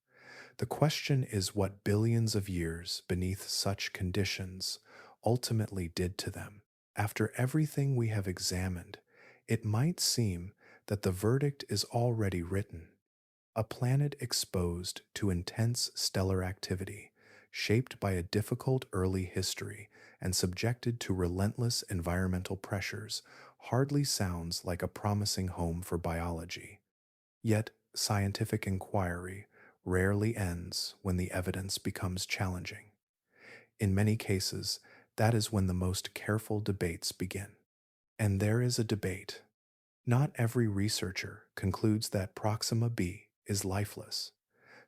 The question is what billions of years beneath such conditions ultimately did to them. After everything we have examined, it might seem that the verdict is already written. A planet exposed to intense stellar activity, shaped by a difficult early history and subjected to relentless environmental pressures, hardly sounds like a promising home for biology. Yet, scientific inquiry rarely ends when the evidence becomes challenging. In many cases, that is when the most careful debates begin. And there is a debate. Not every researcher concludes that Proxima b is lifeless.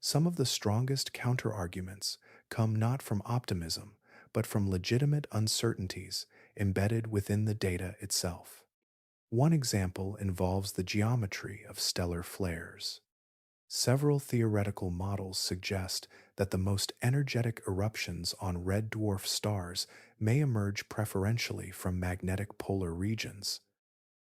Some of the strongest counterarguments come not from optimism, but from legitimate uncertainties embedded within the data itself. One example involves the geometry of stellar flares. Several theoretical models suggest that the most energetic eruptions on red dwarf stars may emerge preferentially from magnetic polar regions.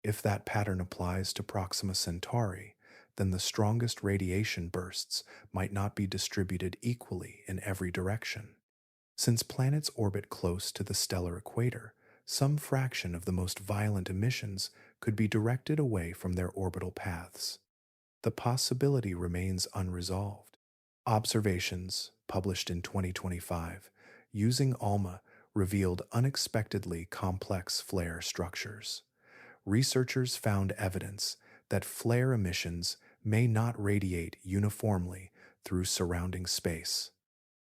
If that pattern applies to Proxima Centauri, then the strongest radiation bursts might not be distributed equally in every direction. Since planets orbit close to the stellar equator, some fraction of the most violent emissions could be directed away from their orbital paths. The possibility remains unresolved. Observations, published in 2025, using ALMA revealed unexpectedly complex flare structures. Researchers found evidence that flare emissions may not radiate uniformly through surrounding space.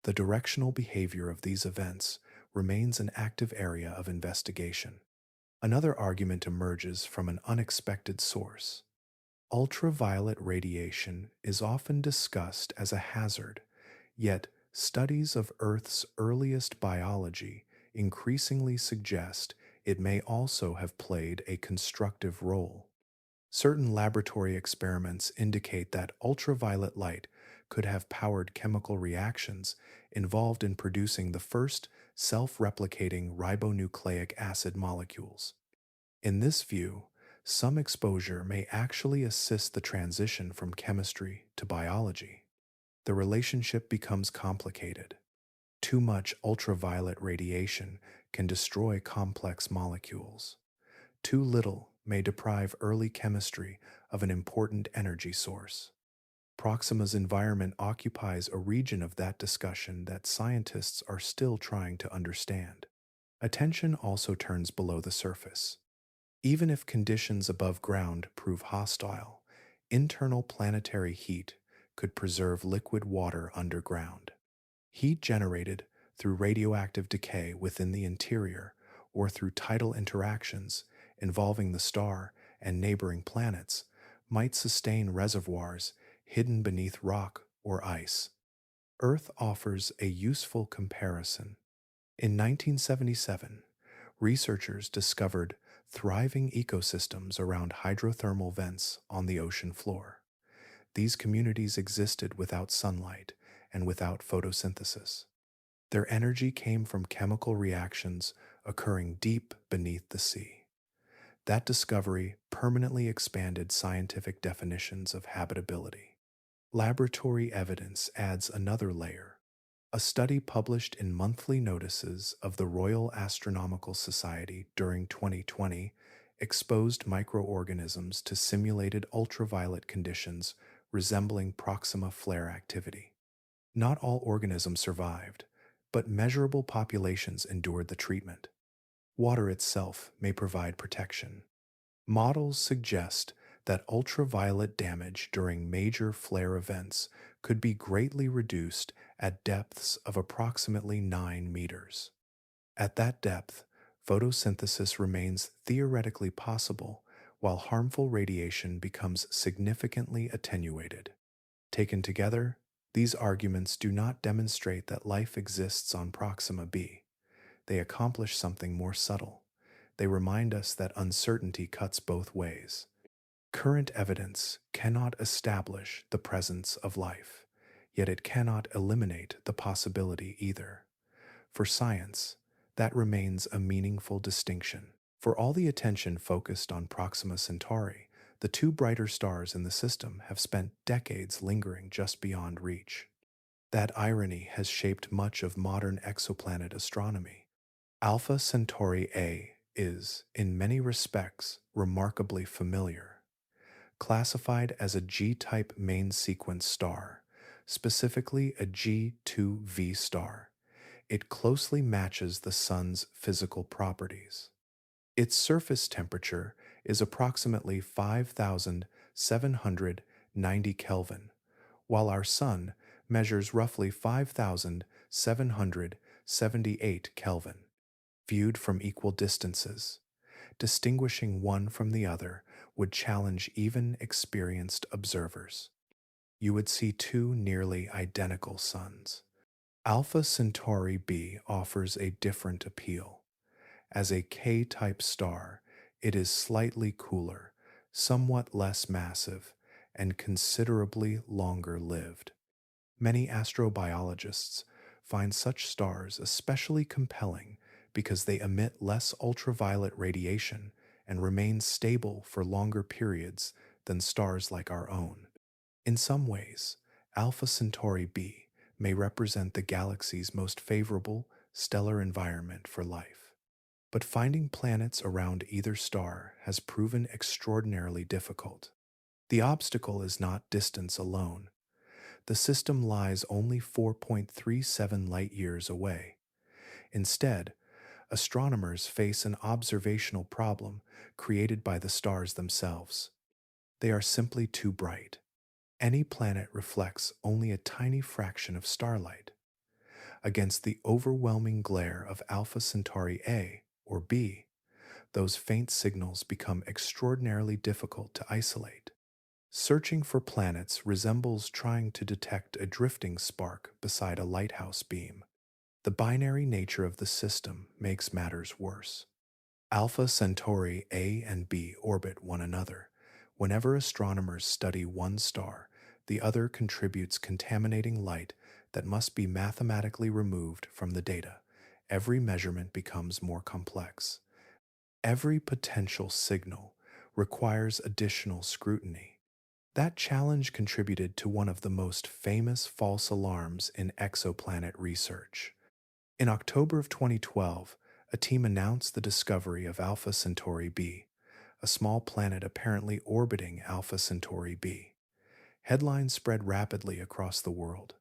The directional behavior of these events remains an active area of investigation. Another argument emerges from an unexpected source. Ultraviolet radiation is often discussed as a hazard, yet studies of Earth's earliest biology increasingly suggest it may also have played a constructive role. Certain laboratory experiments indicate that ultraviolet light could have powered chemical reactions involved in producing the first self-replicating ribonucleic acid molecules. In this view, some exposure may actually assist the transition from chemistry to biology. The relationship becomes complicated. Too much ultraviolet radiation can destroy complex molecules. Too little may deprive early chemistry of an important energy source. Proxima's environment occupies a region of that discussion that scientists are still trying to understand. Attention also turns below the surface. Even if conditions above ground prove hostile, internal planetary heat could preserve liquid water underground. Heat generated through radioactive decay within the interior or through tidal interactions involving the star and neighboring planets might sustain reservoirs hidden beneath rock or ice. Earth offers a useful comparison. In 1977, Researchers discovered thriving ecosystems around hydrothermal vents on the ocean floor. These communities existed without sunlight and without photosynthesis. Their energy came from chemical reactions occurring deep beneath the sea. That discovery permanently expanded scientific definitions of habitability. Laboratory evidence adds another layer. A study published in monthly notices of the Royal Astronomical Society during 2020 exposed microorganisms to simulated ultraviolet conditions resembling Proxima flare activity. Not all organisms survived, but measurable populations endured the treatment. Water itself may provide protection. Models suggest that ultraviolet damage during major flare events could be greatly reduced at depths of approximately 9 meters. At that depth, photosynthesis remains theoretically possible while harmful radiation becomes significantly attenuated. Taken together, these arguments do not demonstrate that life exists on Proxima b. They accomplish something more subtle. They remind us that uncertainty cuts both ways. Current evidence cannot establish the presence of life, yet it cannot eliminate the possibility either. For science, that remains a meaningful distinction. For all the attention focused on Proxima Centauri, the two brighter stars in the system have spent decades lingering just beyond reach. That irony has shaped much of modern exoplanet astronomy. Alpha Centauri A is, in many respects, remarkably familiar. Classified as a G-type main sequence star, specifically a G2V star, it closely matches the Sun's physical properties. Its surface temperature is approximately 5,790 Kelvin, while our Sun measures roughly 5,778 Kelvin. Viewed from equal distances, distinguishing one from the other would challenge even experienced observers. You would see two nearly identical suns. Alpha Centauri b offers a different appeal. As a K-type star, it is slightly cooler, somewhat less massive, and considerably longer-lived. Many astrobiologists find such stars especially compelling because they emit less ultraviolet radiation and remain stable for longer periods than stars like our own. In some ways, Alpha Centauri b may represent the galaxy's most favorable stellar environment for life. But finding planets around either star has proven extraordinarily difficult. The obstacle is not distance alone. The system lies only 4.37 light-years away. Instead, astronomers face an observational problem created by the stars themselves. They are simply too bright. Any planet reflects only a tiny fraction of starlight. Against the overwhelming glare of Alpha Centauri A, or B, those faint signals become extraordinarily difficult to isolate. Searching for planets resembles trying to detect a drifting spark beside a lighthouse beam. The binary nature of the system makes matters worse. Alpha Centauri A and B orbit one another. Whenever astronomers study one star, the other contributes contaminating light that must be mathematically removed from the data. Every measurement becomes more complex. Every potential signal requires additional scrutiny. That challenge contributed to one of the most famous false alarms in exoplanet research. In October of 2012, a team announced the discovery of Alpha Centauri b, a small planet apparently orbiting Alpha Centauri b. Headlines spread rapidly across the world.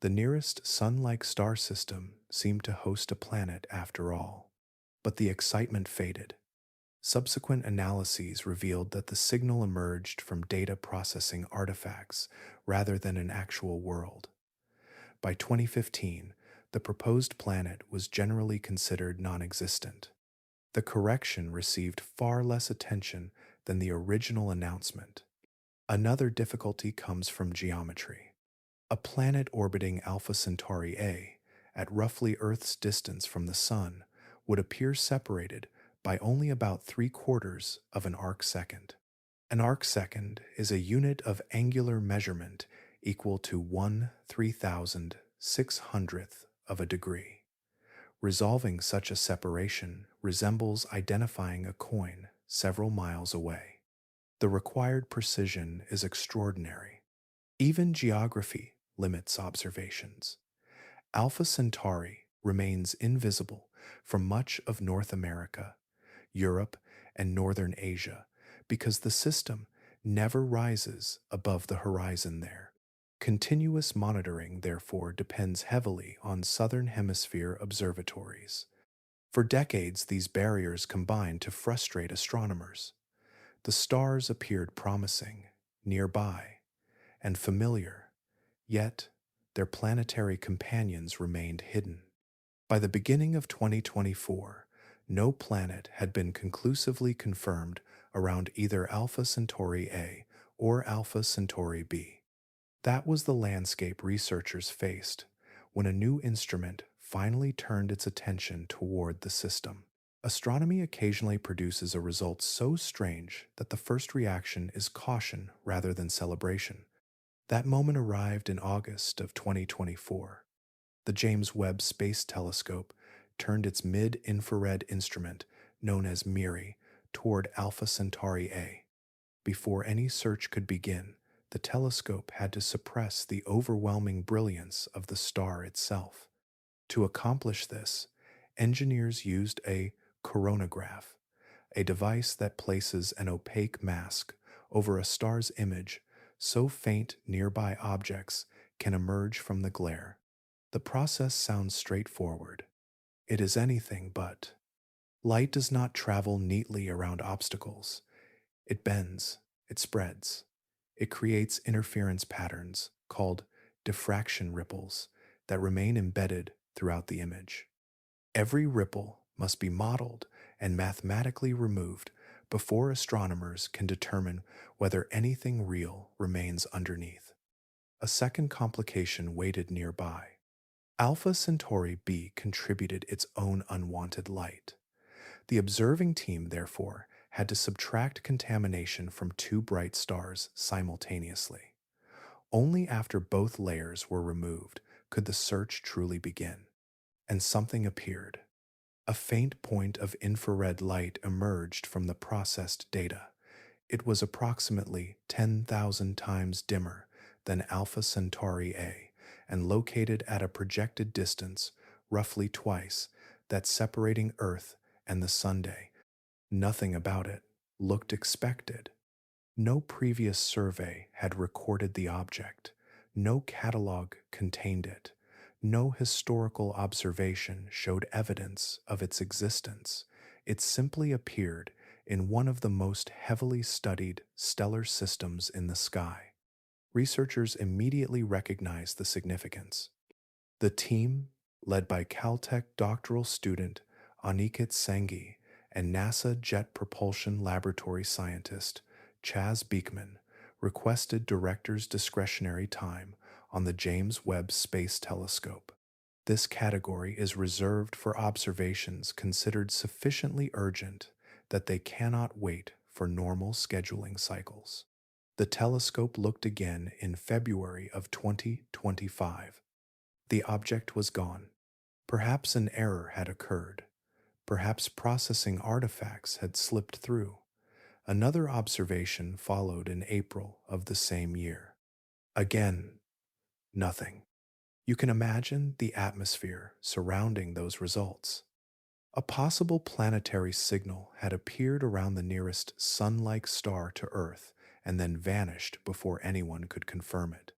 The nearest Sun-like star system seemed to host a planet after all. But the excitement faded. Subsequent analyses revealed that the signal emerged from data processing artifacts rather than an actual world. By 2015, the proposed planet was generally considered non-existent. The correction received far less attention than the original announcement. Another difficulty comes from geometry. A planet orbiting Alpha Centauri A, at roughly Earth's distance from the Sun, would appear separated by only about 3/4 of an arcsecond. An arcsecond is a unit of angular measurement equal to 1/3600th of a degree. Resolving such a separation resembles identifying a coin several miles away. The required precision is extraordinary. Even geography limits observations. Alpha Centauri remains invisible from much of North America, Europe, and Northern Asia because the system never rises above the horizon there. Continuous monitoring, therefore, depends heavily on Southern Hemisphere observatories. For decades, these barriers combined to frustrate astronomers. The stars appeared promising, nearby, and familiar, yet their planetary companions remained hidden. By the beginning of 2024, no planet had been conclusively confirmed around either Alpha Centauri A or Alpha Centauri B. That was the landscape researchers faced when a new instrument finally turned its attention toward the system. Astronomy occasionally produces a result so strange that the first reaction is caution rather than celebration. That moment arrived in August of 2024. The James Webb Space Telescope turned its mid-infrared instrument, known as MIRI, toward Alpha Centauri A. Before any search could begin, the telescope had to suppress the overwhelming brilliance of the star itself. To accomplish this, engineers used a coronagraph, a device that places an opaque mask over a star's image so faint nearby objects can emerge from the glare. The process sounds straightforward. It is anything but. Light does not travel neatly around obstacles. It bends, it spreads. It creates interference patterns called diffraction ripples that remain embedded throughout the image. Every ripple must be modeled and mathematically removed before astronomers can determine whether anything real remains underneath. A second complication waited nearby. Alpha Centauri B contributed its own unwanted light. The observing team, therefore, had to subtract contamination from two bright stars simultaneously. Only after both layers were removed could the search truly begin. And something appeared. A faint point of infrared light emerged from the processed data. It was approximately 10,000 times dimmer than Alpha Centauri A and located at a projected distance roughly twice that separating Earth and the Sunday. Nothing about it looked expected. No previous survey had recorded the object. No catalog contained it. No historical observation showed evidence of its existence. It simply appeared in one of the most heavily studied stellar systems in the sky. Researchers immediately recognized the significance. The team, led by Caltech doctoral student Aniket Sanghi and NASA Jet Propulsion Laboratory scientist Chaz Beekman, requested director's discretionary time on the James Webb Space Telescope. This category is reserved for observations considered sufficiently urgent that they cannot wait for normal scheduling cycles. The telescope looked again in February of 2025. The object was gone. Perhaps an error had occurred. Perhaps processing artifacts had slipped through. Another observation followed in April of the same year. Again, nothing. You can imagine the atmosphere surrounding those results. A possible planetary signal had appeared around the nearest sun-like star to Earth and then vanished before anyone could confirm it.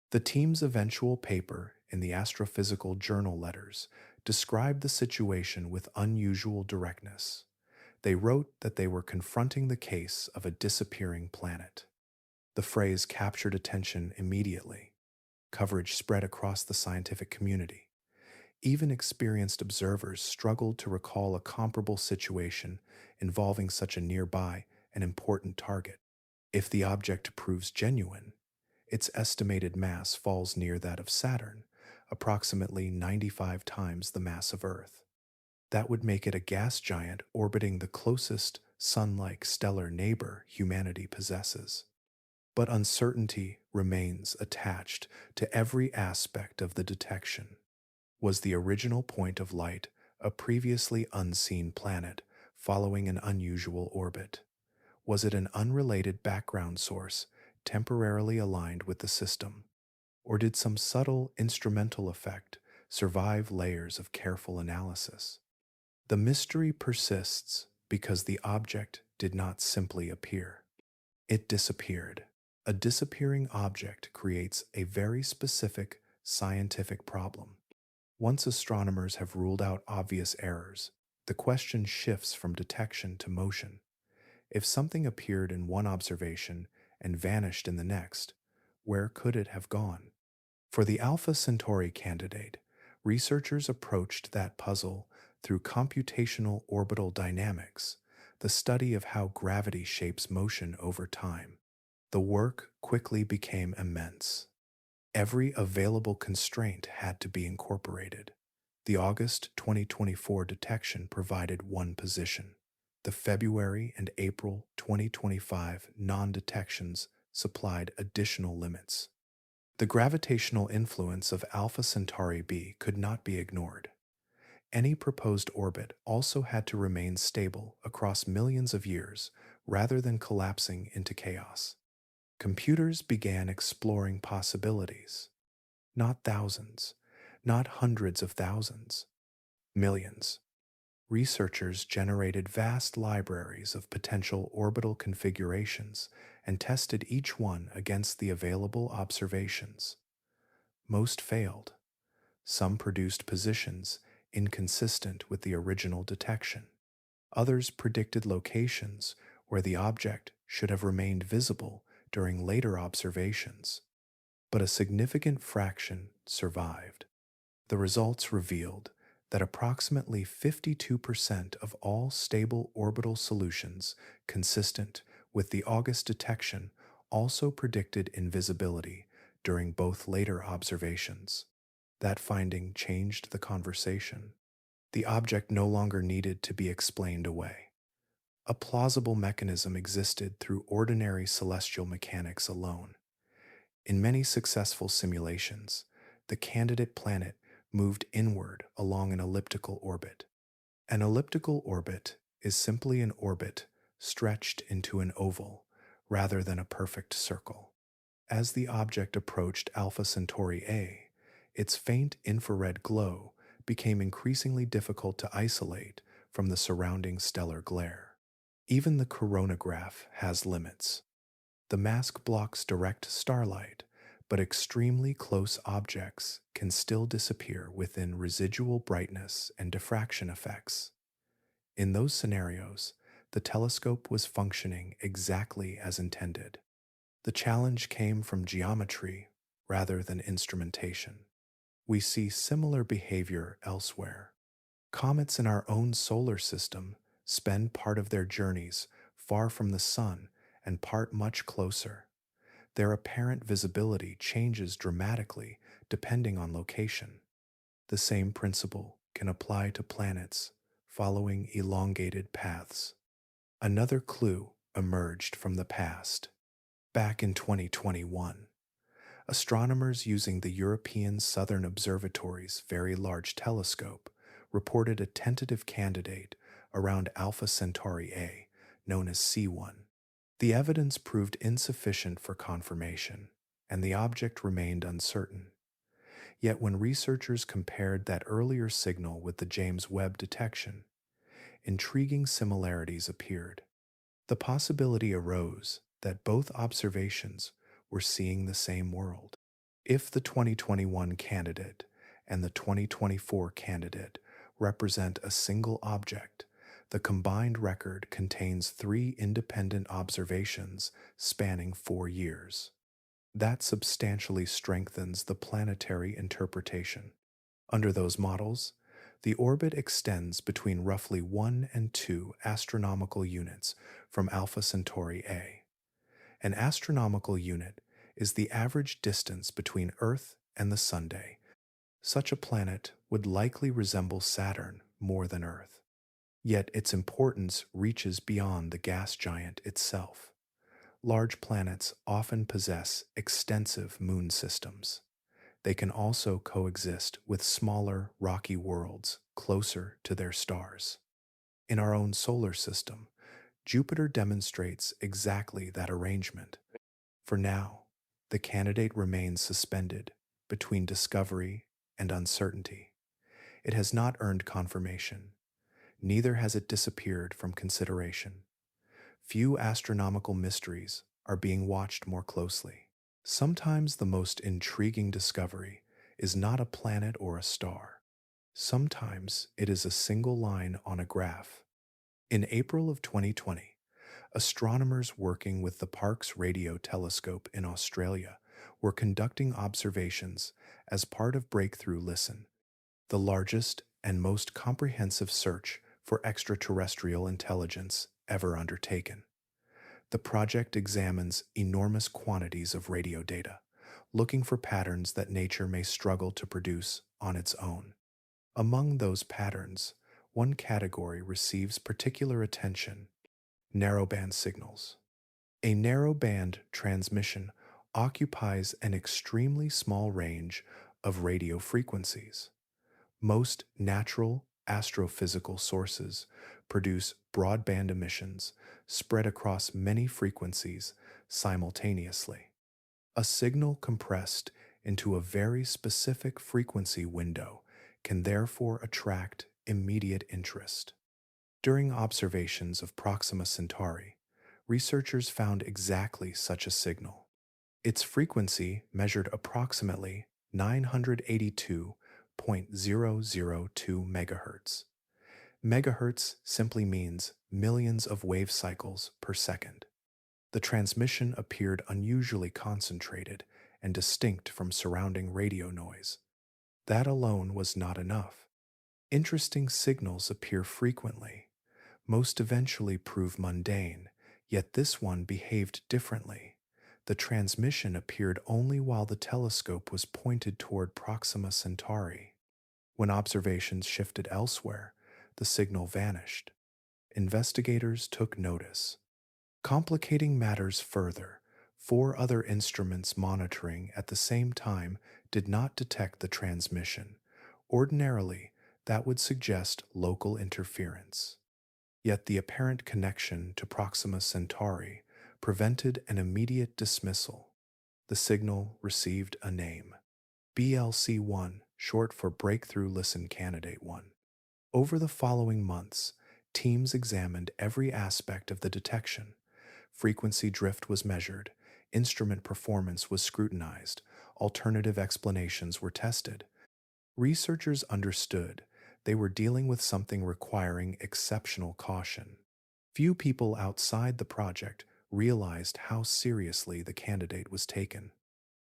The team's eventual paper in the Astrophysical Journal Letters described the situation with unusual directness. They wrote that they were confronting the case of a disappearing planet. The phrase captured attention immediately. Coverage spread across the scientific community. Even experienced observers struggled to recall a comparable situation involving such a nearby and important target. If the object proves genuine, its estimated mass falls near that of Saturn, approximately 95 times the mass of Earth. That would make it a gas giant orbiting the closest sun-like stellar neighbor humanity possesses. But uncertainty remains attached to every aspect of the detection. Was the original point of light a previously unseen planet following an unusual orbit? Was it an unrelated background source temporarily aligned with the system? Or did some subtle instrumental effect survive layers of careful analysis? The mystery persists because the object did not simply appear. It disappeared. A disappearing object creates a very specific scientific problem. Once astronomers have ruled out obvious errors, the question shifts from detection to motion. If something appeared in one observation and vanished in the next, where could it have gone? For the Alpha Centauri candidate, researchers approached that puzzle through computational orbital dynamics, the study of how gravity shapes motion over time. The work quickly became immense. Every available constraint had to be incorporated. The August 2024 detection provided one position. The February and April 2025 non-detections supplied additional limits. The gravitational influence of Alpha Centauri B could not be ignored. Any proposed orbit also had to remain stable across millions of years rather than collapsing into chaos. Computers began exploring possibilities. Not thousands, not hundreds of thousands, millions. Researchers generated vast libraries of potential orbital configurations and tested each one against the available observations. Most failed. Some produced positions inconsistent with the original detection. Others predicted locations where the object should have remained visible during later observations. But a significant fraction survived. The results revealed that approximately 52% of all stable orbital solutions consistent with the August detection also predicted invisibility during both later observations. That finding changed the conversation. The object no longer needed to be explained away. A plausible mechanism existed through ordinary celestial mechanics alone. In many successful simulations, the candidate planet moved inward along an elliptical orbit. An elliptical orbit is simply an orbit stretched into an oval rather than a perfect circle. As the object approached Alpha Centauri A, its faint infrared glow became increasingly difficult to isolate from the surrounding stellar glare. Even the coronagraph has limits. The mask blocks direct starlight, but extremely close objects can still disappear within residual brightness and diffraction effects. In those scenarios, the telescope was functioning exactly as intended. The challenge came from geometry rather than instrumentation. We see similar behavior elsewhere. Comets in our own solar system spend part of their journeys far from the sun and part much closer. Their apparent visibility changes dramatically depending on location. The same principle can apply to planets following elongated paths. Another clue emerged from the past. Back in 2021, astronomers using the European Southern Observatory's Very Large Telescope reported a tentative candidate around Alpha Centauri A, known as C1. The evidence proved insufficient for confirmation, and the object remained uncertain. Yet when researchers compared that earlier signal with the James Webb detection, intriguing similarities appeared. The possibility arose that both observations were seeing the same world. If the 2021 candidate and the 2024 candidate represent a single object, the combined record contains 3 independent observations spanning 4 years. That substantially strengthens the planetary interpretation. Under those models, the orbit extends between roughly 1 and 2 astronomical units from Alpha Centauri A. An astronomical unit is the average distance between Earth and the Sunday. Such a planet would likely resemble Saturn more than Earth. Yet its importance reaches beyond the gas giant itself. Large planets often possess extensive moon systems. They can also coexist with smaller, rocky worlds closer to their stars. In our own solar system, Jupiter demonstrates exactly that arrangement. For now, the candidate remains suspended between discovery and uncertainty. It has not earned confirmation, neither has it disappeared from consideration. Few astronomical mysteries are being watched more closely. Sometimes the most intriguing discovery is not a planet or a star. Sometimes it is a single line on a graph. In April of 2020, astronomers working with the Parkes Radio Telescope in Australia were conducting observations as part of Breakthrough Listen, the largest and most comprehensive search for extraterrestrial intelligence ever undertaken. The project examines enormous quantities of radio data, looking for patterns that nature may struggle to produce on its own. Among those patterns, one category receives particular attention: narrowband signals. A narrowband transmission occupies an extremely small range of radio frequencies. Most natural astrophysical sources produce broadband emissions spread across many frequencies simultaneously. A signal compressed into a very specific frequency window can therefore attract immediate interest. During observations of Proxima Centauri, researchers found exactly such a signal. Its frequency measured approximately 982.002 megahertz. Megahertz simply means millions of wave cycles per second. The transmission appeared unusually concentrated and distinct from surrounding radio noise. That alone was not enough. Interesting signals appear frequently. Most eventually prove mundane, yet this one behaved differently. The transmission appeared only while the telescope was pointed toward Proxima Centauri. When observations shifted elsewhere, the signal vanished. Investigators took notice. Complicating matters further, four other instruments monitoring at the same time did not detect the transmission. Ordinarily, that would suggest local interference. Yet the apparent connection to Proxima Centauri prevented an immediate dismissal. The signal received a name: BLC-1, short for Breakthrough Listen Candidate 1. Over the following months, teams examined every aspect of the detection. Frequency drift was measured, instrument performance was scrutinized, alternative explanations were tested. Researchers understood they were dealing with something requiring exceptional caution. Few people outside the project realized how seriously the candidate was taken.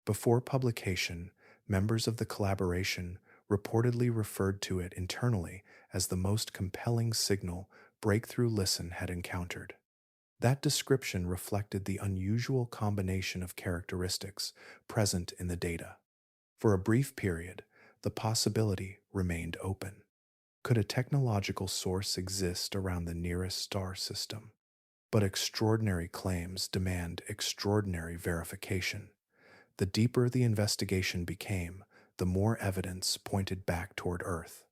Before publication, members of the collaboration reportedly referred to it internally as the most compelling signal Breakthrough Listen had encountered. That description reflected the unusual combination of characteristics present in the data. For a brief period, the possibility remained open. Could a technological source exist around the nearest star system? But extraordinary claims demand extraordinary verification. The deeper the investigation became, the more evidence pointed back toward Earth.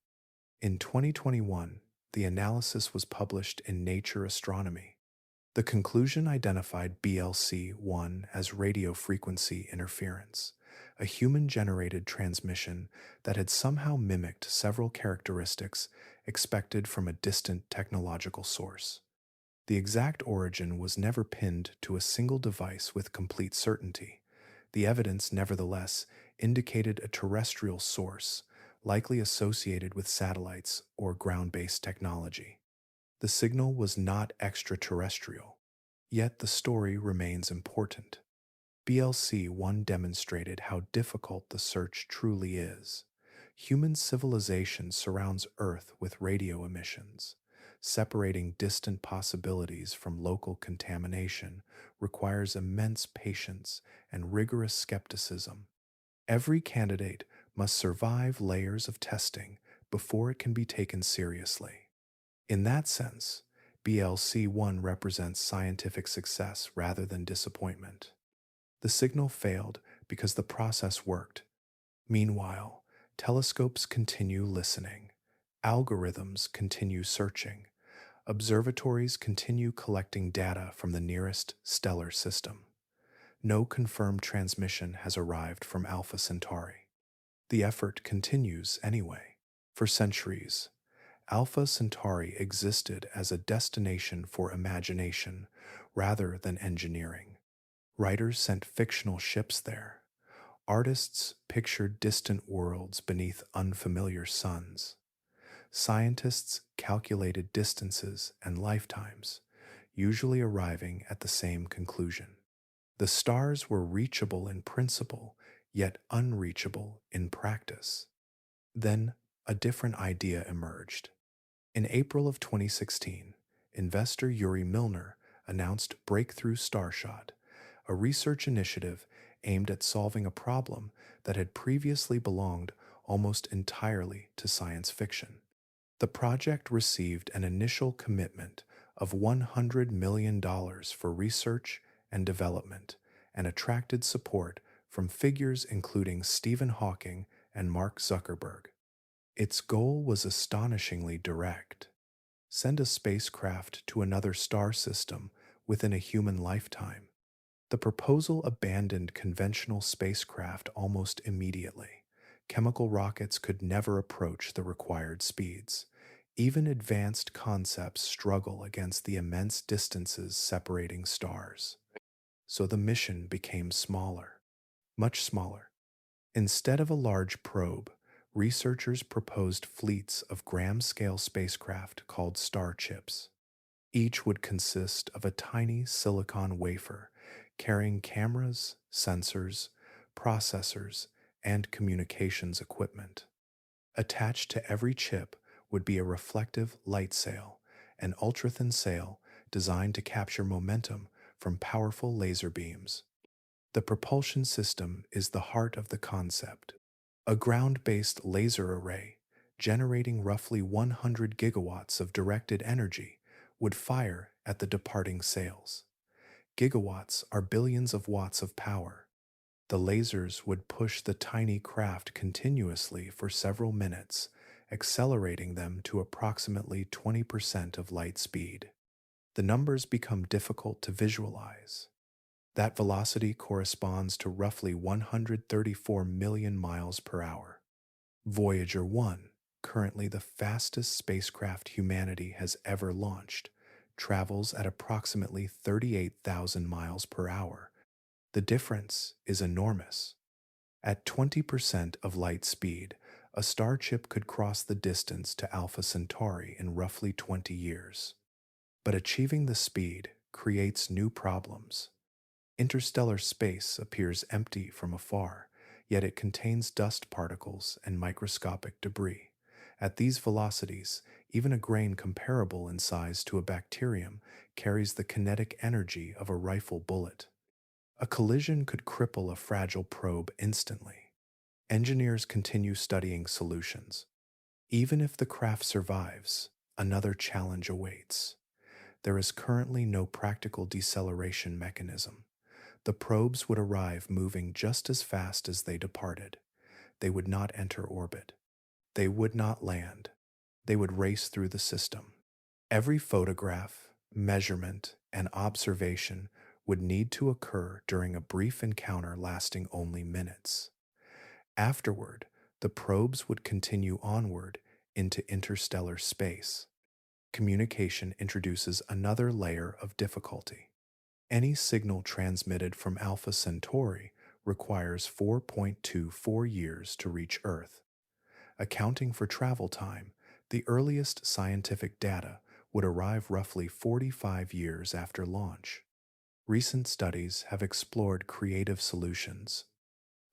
In 2021, the analysis was published in Nature Astronomy. The conclusion identified BLC-1 as radio frequency interference, a human-generated transmission that had somehow mimicked several characteristics expected from a distant technological source. The exact origin was never pinned to a single device with complete certainty. The evidence, nevertheless, indicated a terrestrial source, likely associated with satellites or ground-based technology. The signal was not extraterrestrial, yet the story remains important. BLC-1 demonstrated how difficult the search truly is. Human civilization surrounds Earth with radio emissions. Separating distant possibilities from local contamination requires immense patience and rigorous skepticism. Every candidate must survive layers of testing before it can be taken seriously. In that sense, BLC-1 represents scientific success rather than disappointment. The signal failed because the process worked. Meanwhile, telescopes continue listening, algorithms continue searching, observatories continue collecting data from the nearest stellar system. No confirmed transmission has arrived from Alpha Centauri. The effort continues anyway. For centuries, Alpha Centauri existed as a destination for imagination rather than engineering. Writers sent fictional ships there. Artists pictured distant worlds beneath unfamiliar suns. Scientists calculated distances and lifetimes, usually arriving at the same conclusion. The stars were reachable in principle, yet unreachable in practice. Then a different idea emerged. In April of 2016, investor Yuri Milner announced Breakthrough Starshot, a research initiative aimed at solving a problem that had previously belonged almost entirely to science fiction. The project received an initial commitment of $100 million for research and development and attracted support from figures including Stephen Hawking and Mark Zuckerberg. Its goal was astonishingly direct: send a spacecraft to another star system within a human lifetime. The proposal abandoned conventional spacecraft almost immediately. Chemical rockets could never approach the required speeds. Even advanced concepts struggle against the immense distances separating stars. So the mission became smaller, much smaller. Instead of a large probe, researchers proposed fleets of gram-scale spacecraft called star chips. Each would consist of a tiny silicon wafer carrying cameras, sensors, processors, and communications equipment. Attached to every chip would be a reflective light sail, an ultra-thin sail designed to capture momentum from powerful laser beams. The propulsion system is the heart of the concept. A ground-based laser array, generating roughly 100 gigawatts of directed energy, would fire at the departing sails. Gigawatts are billions of watts of power. The lasers would push the tiny craft continuously for several minutes, accelerating them to approximately 20% of light speed. The numbers become difficult to visualize. That velocity corresponds to roughly 134 million miles per hour. Voyager 1, currently the fastest spacecraft humanity has ever launched, travels at approximately 38,000 miles per hour. The difference is enormous. At 20% of light speed, a star chip could cross the distance to Alpha Centauri in roughly 20 years. But achieving the speed creates new problems. Interstellar space appears empty from afar, yet it contains dust particles and microscopic debris. At these velocities, even a grain comparable in size to a bacterium carries the kinetic energy of a rifle bullet. A collision could cripple a fragile probe instantly. Engineers continue studying solutions. Even if the craft survives, another challenge awaits. There is currently no practical deceleration mechanism. The probes would arrive moving just as fast as they departed. They would not enter orbit. They would not land. They would race through the system. Every photograph, measurement, and observation would need to occur during a brief encounter lasting only minutes. Afterward, the probes would continue onward into interstellar space. Communication introduces another layer of difficulty. Any signal transmitted from Alpha Centauri requires 4.24 years to reach Earth. Accounting for travel time, the earliest scientific data would arrive roughly 45 years after launch. Recent studies have explored creative solutions.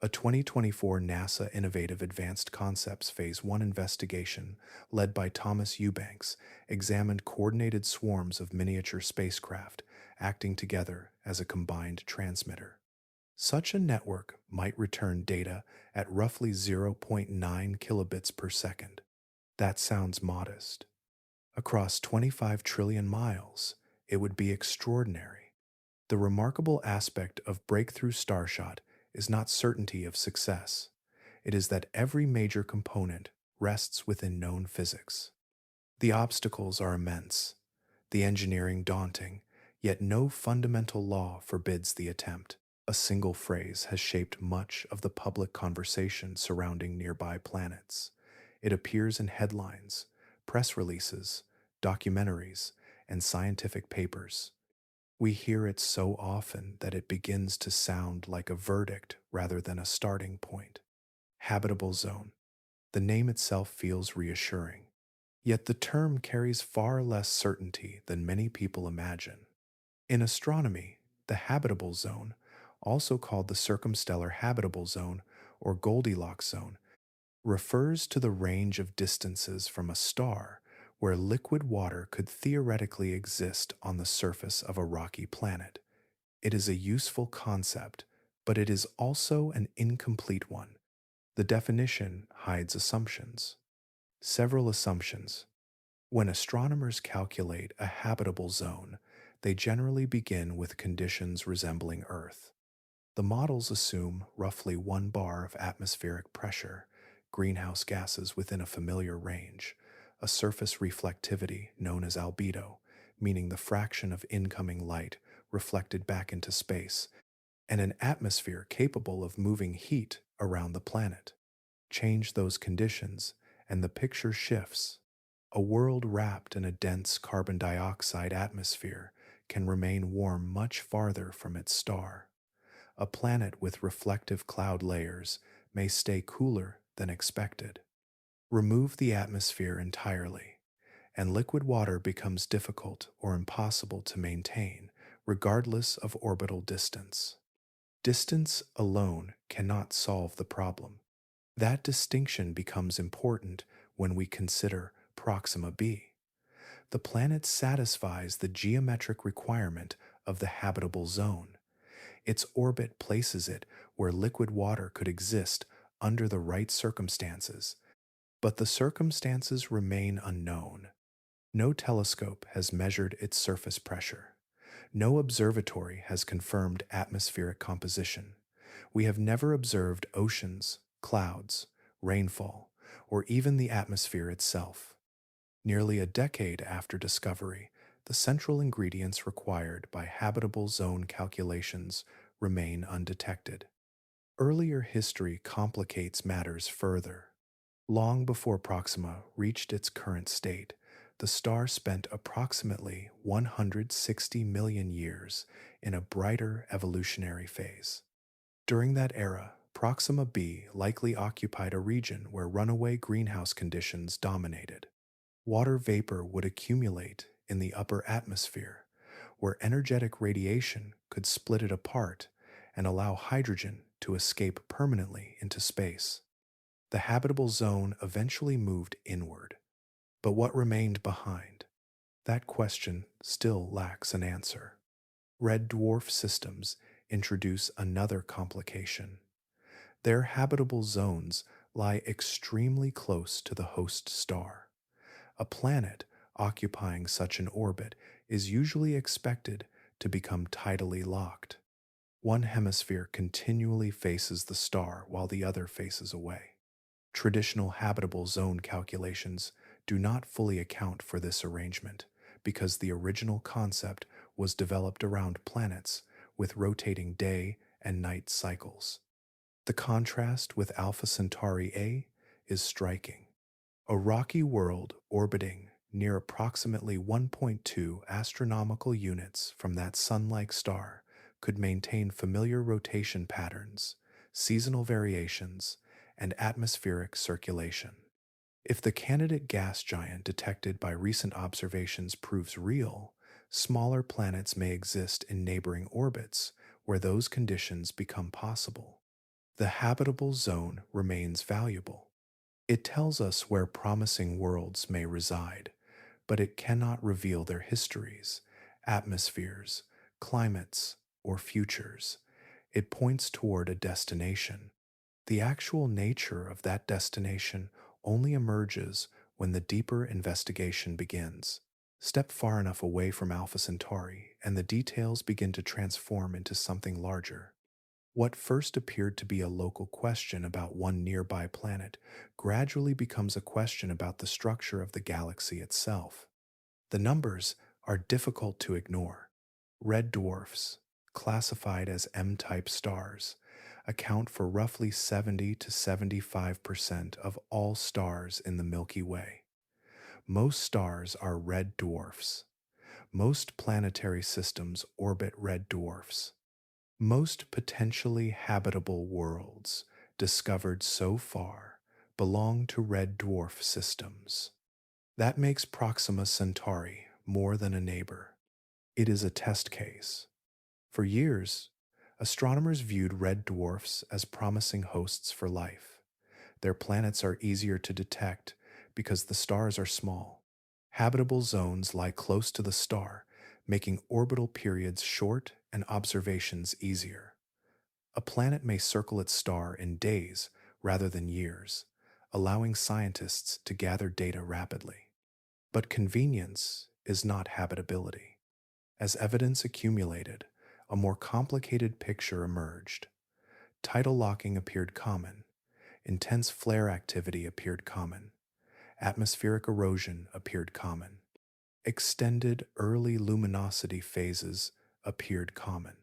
A 2024 NASA Innovative Advanced Concepts Phase 1 investigation, led by Thomas Eubanks, examined coordinated swarms of miniature spacecraft acting together as a combined transmitter. Such a network might return data at roughly 0.9 kilobits per second. That sounds modest. Across 25 trillion miles, it would be extraordinary. The remarkable aspect of breakthrough Starshot is not certainty of success. It is that every major component rests within known physics. The obstacles are immense, the engineering daunting, yet no fundamental law forbids the attempt. A single phrase has shaped much of the public conversation surrounding nearby planets. It appears in headlines, press releases, documentaries, and scientific papers. We hear it so often that it begins to sound like a verdict rather than a starting point. Habitable zone. The name itself feels reassuring. Yet the term carries far less certainty than many people imagine. In astronomy, the habitable zone, also called the circumstellar habitable zone or Goldilocks zone, refers to the range of distances from a star where liquid water could theoretically exist on the surface of a rocky planet. It is a useful concept, but it is also an incomplete one. The definition hides assumptions. Several assumptions. When astronomers calculate a habitable zone, they generally begin with conditions resembling Earth. The models assume roughly 1 bar of atmospheric pressure, greenhouse gases within a familiar range, a surface reflectivity known as albedo, meaning the fraction of incoming light reflected back into space, and an atmosphere capable of moving heat around the planet. Change those conditions, and the picture shifts. A world wrapped in a dense carbon dioxide atmosphere can remain warm much farther from its star. A planet with reflective cloud layers may stay cooler than expected. Remove the atmosphere entirely, and liquid water becomes difficult or impossible to maintain, regardless of orbital distance. Distance alone cannot solve the problem. That distinction becomes important when we consider Proxima b. The planet satisfies the geometric requirement of the habitable zone. Its orbit places it where liquid water could exist under the right circumstances, but the circumstances remain unknown. No telescope has measured its surface pressure. No observatory has confirmed atmospheric composition. We have never observed oceans, clouds, rainfall, or even the atmosphere itself. Nearly a decade after discovery, the central ingredients required by habitable zone calculations remain undetected. Earlier history complicates matters further. Long before Proxima reached its current state, the star spent approximately 160 million years in a brighter evolutionary phase. During that era, Proxima b likely occupied a region where runaway greenhouse conditions dominated. Water vapor would accumulate in the upper atmosphere, where energetic radiation could split it apart and allow hydrogen to escape permanently into space. The habitable zone eventually moved inward. But what remained behind? That question still lacks an answer. Red dwarf systems introduce another complication. Their habitable zones lie extremely close to the host star. A planet occupying such an orbit is usually expected to become tidally locked. One hemisphere continually faces the star while the other faces away. Traditional habitable zone calculations do not fully account for this arrangement because the original concept was developed around planets with rotating day and night cycles. The contrast with Alpha Centauri A is striking. A rocky world orbiting near approximately 1.2 astronomical units from that sun-like star could maintain familiar rotation patterns, seasonal variations, and atmospheric circulation. If the candidate gas giant detected by recent observations proves real, smaller planets may exist in neighboring orbits where those conditions become possible. The habitable zone remains valuable. It tells us where promising worlds may reside, but it cannot reveal their histories, atmospheres, climates, or futures. It points toward a destination. The actual nature of that destination only emerges when the deeper investigation begins. Step far enough away from Alpha Centauri, and the details begin to transform into something larger. What first appeared to be a local question about one nearby planet gradually becomes a question about the structure of the galaxy itself. The numbers are difficult to ignore. Red dwarfs, classified as M-type stars, account for roughly 70 to 75% of all stars in the Milky Way. Most stars are red dwarfs. Most planetary systems orbit red dwarfs. Most potentially habitable worlds discovered so far belong to red dwarf systems. That makes Proxima Centauri more than a neighbor. It is a test case. For years, astronomers viewed red dwarfs as promising hosts for life. Their planets are easier to detect because the stars are small. Habitable zones lie close to the star, making orbital periods short and observations easier. A planet may circle its star in days rather than years, allowing scientists to gather data rapidly. But convenience is not habitability. As evidence accumulated, a more complicated picture emerged. Tidal locking appeared common. Intense flare activity appeared common. Atmospheric erosion appeared common. Extended early luminosity phases appeared common.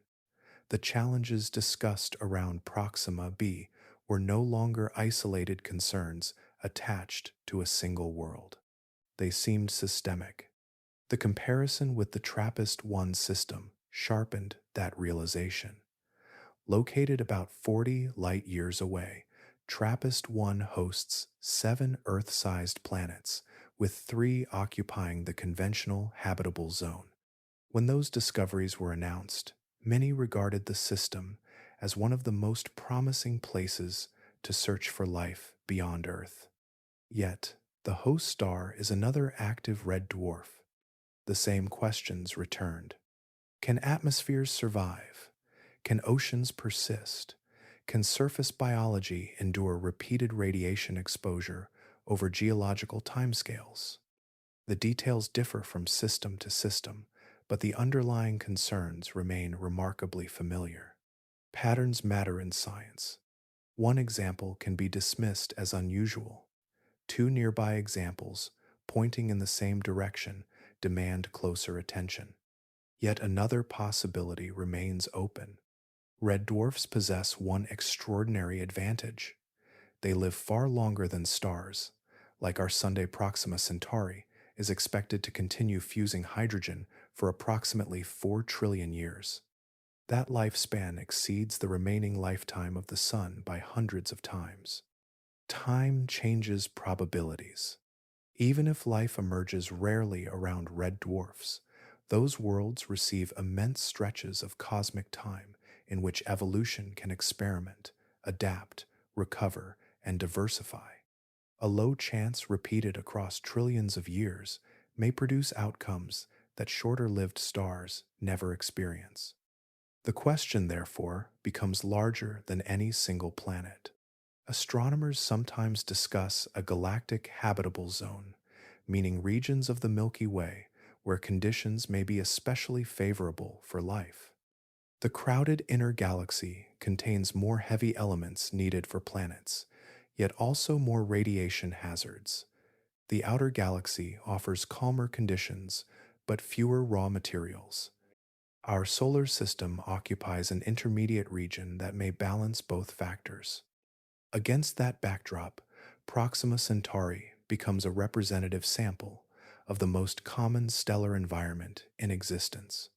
The challenges discussed around Proxima b were no longer isolated concerns attached to a single world. They seemed systemic. The comparison with the TRAPPIST-1 system sharpened that realization. Located about 40 light-years away, TRAPPIST-1 hosts 7 Earth-sized planets, with 3 occupying the conventional habitable zone. When those discoveries were announced, many regarded the system as one of the most promising places to search for life beyond Earth. Yet, the host star is another active red dwarf. The same questions returned. Can atmospheres survive? Can oceans persist? Can surface biology endure repeated radiation exposure over geological timescales? The details differ from system to system, but the underlying concerns remain remarkably familiar. Patterns matter in science. One example can be dismissed as unusual. 2 nearby examples, pointing in the same direction, demand closer attention. Yet another possibility remains open. Red dwarfs possess one extraordinary advantage. They live far longer than stars. Like our Sunday Proxima Centauri is expected to continue fusing hydrogen for approximately 4 trillion years. That lifespan exceeds the remaining lifetime of the Sun by hundreds of times. Time changes probabilities. Even if life emerges rarely around red dwarfs, those worlds receive immense stretches of cosmic time in which evolution can experiment, adapt, recover, and diversify. A low chance repeated across trillions of years may produce outcomes that shorter-lived stars never experience. The question, therefore, becomes larger than any single planet. Astronomers sometimes discuss a galactic habitable zone, meaning regions of the Milky Way where conditions may be especially favorable for life. The crowded inner galaxy contains more heavy elements needed for planets, yet also more radiation hazards. The outer galaxy offers calmer conditions, but fewer raw materials. Our solar system occupies an intermediate region that may balance both factors. Against that backdrop, Proxima Centauri becomes a representative sample of the most common stellar environment in existence.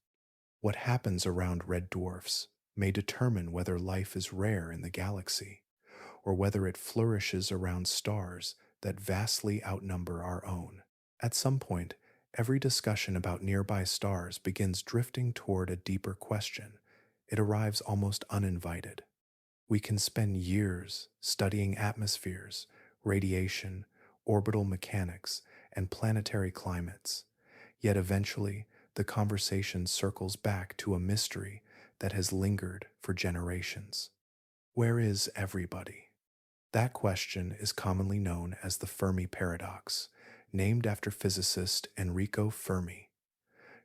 What happens around red dwarfs may determine whether life is rare in the galaxy, or whether it flourishes around stars that vastly outnumber our own. At some point, every discussion about nearby stars begins drifting toward a deeper question. It arrives almost uninvited. We can spend years studying atmospheres, radiation, orbital mechanics, and planetary climates. Yet eventually, the conversation circles back to a mystery that has lingered for generations. Where is everybody? That question is commonly known as the Fermi paradox, named after physicist Enrico Fermi.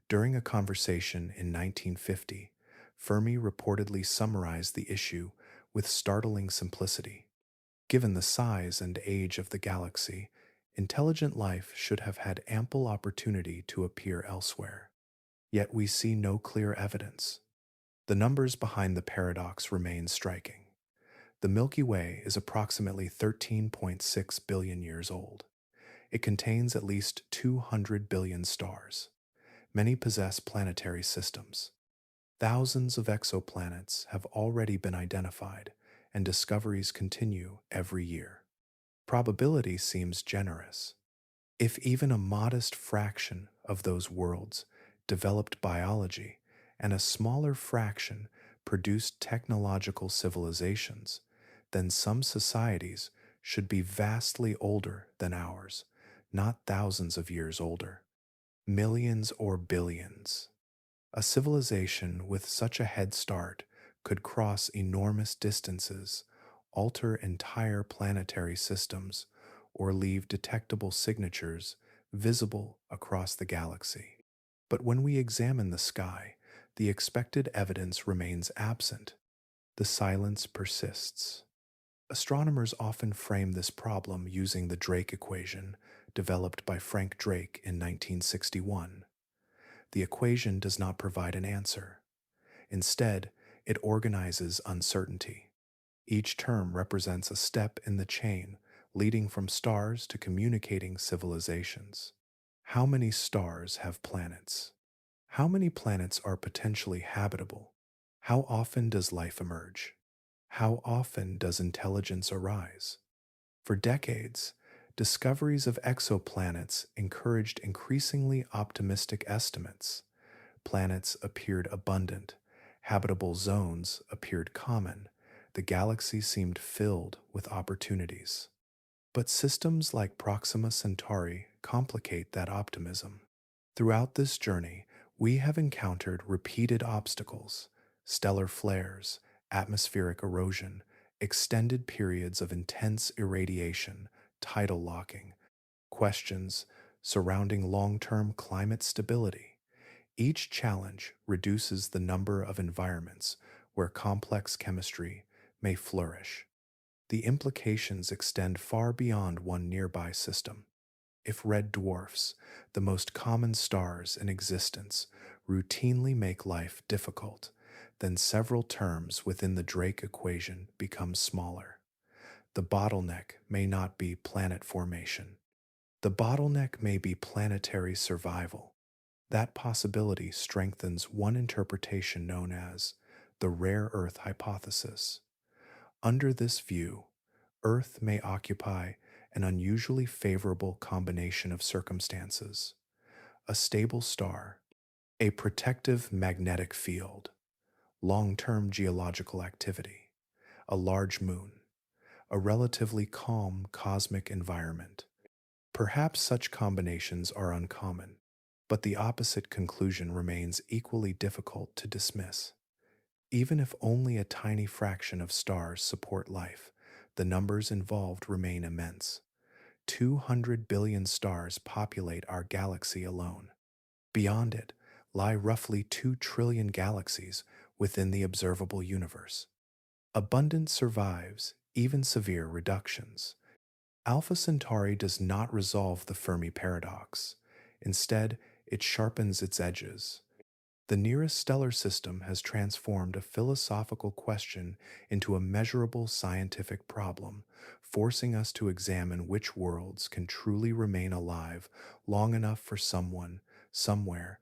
During a conversation in 1950, Fermi reportedly summarized the issue with startling simplicity. Given the size and age of the galaxy, intelligent life should have had ample opportunity to appear elsewhere. Yet we see no clear evidence. The numbers behind the paradox remain striking. The Milky Way is approximately 13.6 billion years old. It contains at least 200 billion stars. Many possess planetary systems. Thousands of exoplanets have already been identified, and discoveries continue every year. Probability seems generous. If even a modest fraction of those worlds developed biology and a smaller fraction produced technological civilizations, then some societies should be vastly older than ours, not thousands of years older, millions or billions. A civilization with such a head start could cross enormous distances, alter entire planetary systems, or leave detectable signatures visible across the galaxy. But when we examine the sky, the expected evidence remains absent. The silence persists. Astronomers often frame this problem using the Drake equation, developed by Frank Drake in 1961. The equation does not provide an answer. Instead, it organizes uncertainty. Each term represents a step in the chain leading from stars to communicating civilizations. How many stars have planets? How many planets are potentially habitable? How often does life emerge? How often does intelligence arise? For decades, discoveries of exoplanets encouraged increasingly optimistic estimates. Planets appeared abundant, habitable zones appeared common, the galaxy seemed filled with opportunities. But systems like Proxima Centauri complicate that optimism. Throughout this journey, we have encountered repeated obstacles, stellar flares, atmospheric erosion, extended periods of intense irradiation, tidal locking, questions surrounding long-term climate stability. Each challenge reduces the number of environments where complex chemistry may flourish. The implications extend far beyond one nearby system. If red dwarfs, the most common stars in existence, routinely make life difficult, then several terms within the Drake equation become smaller. The bottleneck may not be planet formation. The bottleneck may be planetary survival. That possibility strengthens one interpretation known as the rare Earth hypothesis. Under this view, Earth may occupy an unusually favorable combination of circumstances: a stable star, a protective magnetic field, long-term geological activity, a large moon, a relatively calm cosmic environment. Perhaps such combinations are uncommon, but the opposite conclusion remains equally difficult to dismiss. Even if only a tiny fraction of stars support life, the numbers involved remain immense. 200 billion stars populate our galaxy alone. Beyond it lie roughly 2 trillion galaxies within the observable universe. Abundance survives even severe reductions. Alpha Centauri does not resolve the Fermi paradox. Instead, it sharpens its edges. The nearest stellar system has transformed a philosophical question into a measurable scientific problem, forcing us to examine which worlds can truly remain alive long enough for someone, somewhere,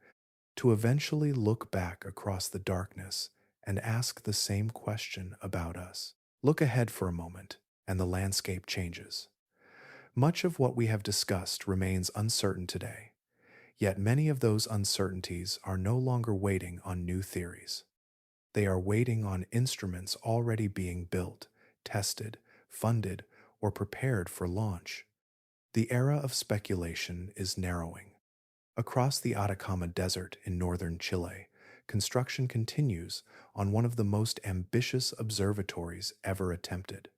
to eventually look back across the darkness and ask the same question about us. Look ahead for a moment, and the landscape changes. Much of what we have discussed remains uncertain today. Yet many of those uncertainties are no longer waiting on new theories. They are waiting on instruments already being built, tested, funded, or prepared for launch. The era of speculation is narrowing. Across the Atacama Desert in northern Chile, construction continues on one of the most ambitious observatories ever attempted.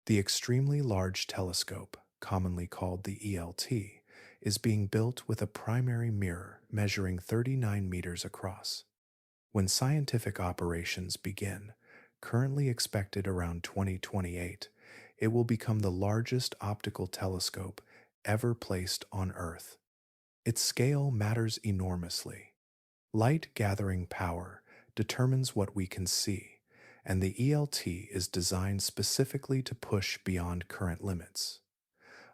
The Extremely Large Telescope, commonly called the ELT, is being built with a primary mirror measuring 39 meters across. When scientific operations begin, currently expected around 2028, it will become the largest optical telescope ever placed on Earth. Its scale matters enormously. Light gathering power determines what we can see, and the ELT is designed specifically to push beyond current limits.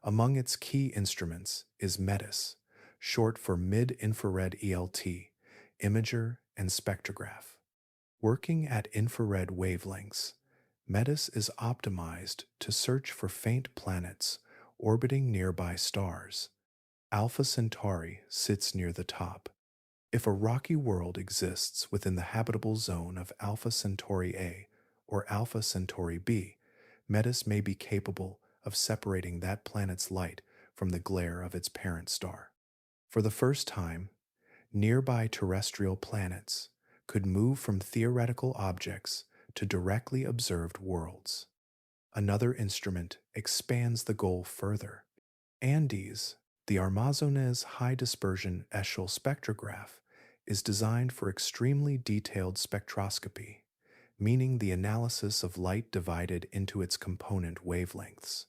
Among its key instruments is METIS, short for Mid-Infrared ELT, imager, and spectrograph. Working at infrared wavelengths, METIS is optimized to search for faint planets orbiting nearby stars. Alpha Centauri sits near the top. If a rocky world exists within the habitable zone of Alpha Centauri A or Alpha Centauri B, METIS may be capable of separating that planet's light from the glare of its parent star. For the first time, nearby terrestrial planets could move from theoretical objects to directly observed worlds. Another instrument expands the goal further. ANDES, the Armazones High Dispersion Echelle Spectrograph, is designed for extremely detailed spectroscopy, meaning the analysis of light divided into its component wavelengths.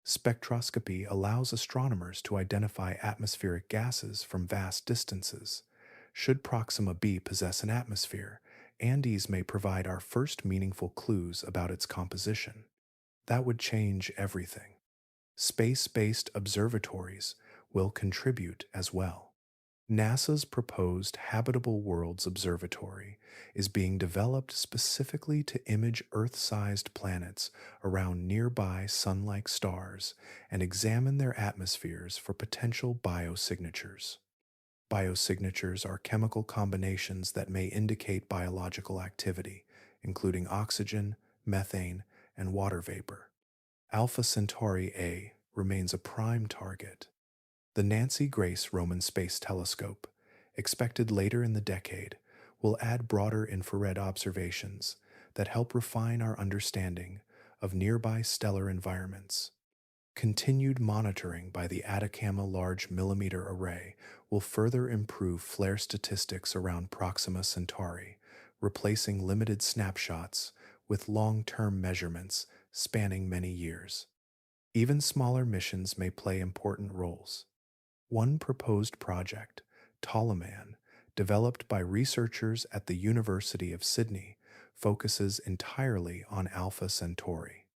Spectroscopy allows astronomers to identify atmospheric gases from vast distances. Should Proxima b possess an atmosphere, Andes may provide our first meaningful clues about its composition. That would change everything. Space-based observatories will contribute as well. NASA's proposed Habitable Worlds Observatory is being developed specifically to image Earth-sized planets around nearby sun-like stars and examine their atmospheres for potential biosignatures. Biosignatures are chemical combinations that may indicate biological activity, including oxygen, methane, and water vapor. Alpha Centauri A remains a prime target. The Nancy Grace Roman Space Telescope, expected later in the decade, will add broader infrared observations that help refine our understanding of nearby stellar environments. Continued monitoring by the Atacama Large Millimeter Array will further improve flare statistics around Proxima Centauri, replacing limited snapshots with long-term measurements spanning many years. Even smaller missions may play important roles. One proposed project, Ptolemaeon, developed by researchers at the University of Sydney, focuses entirely on Alpha Centauri.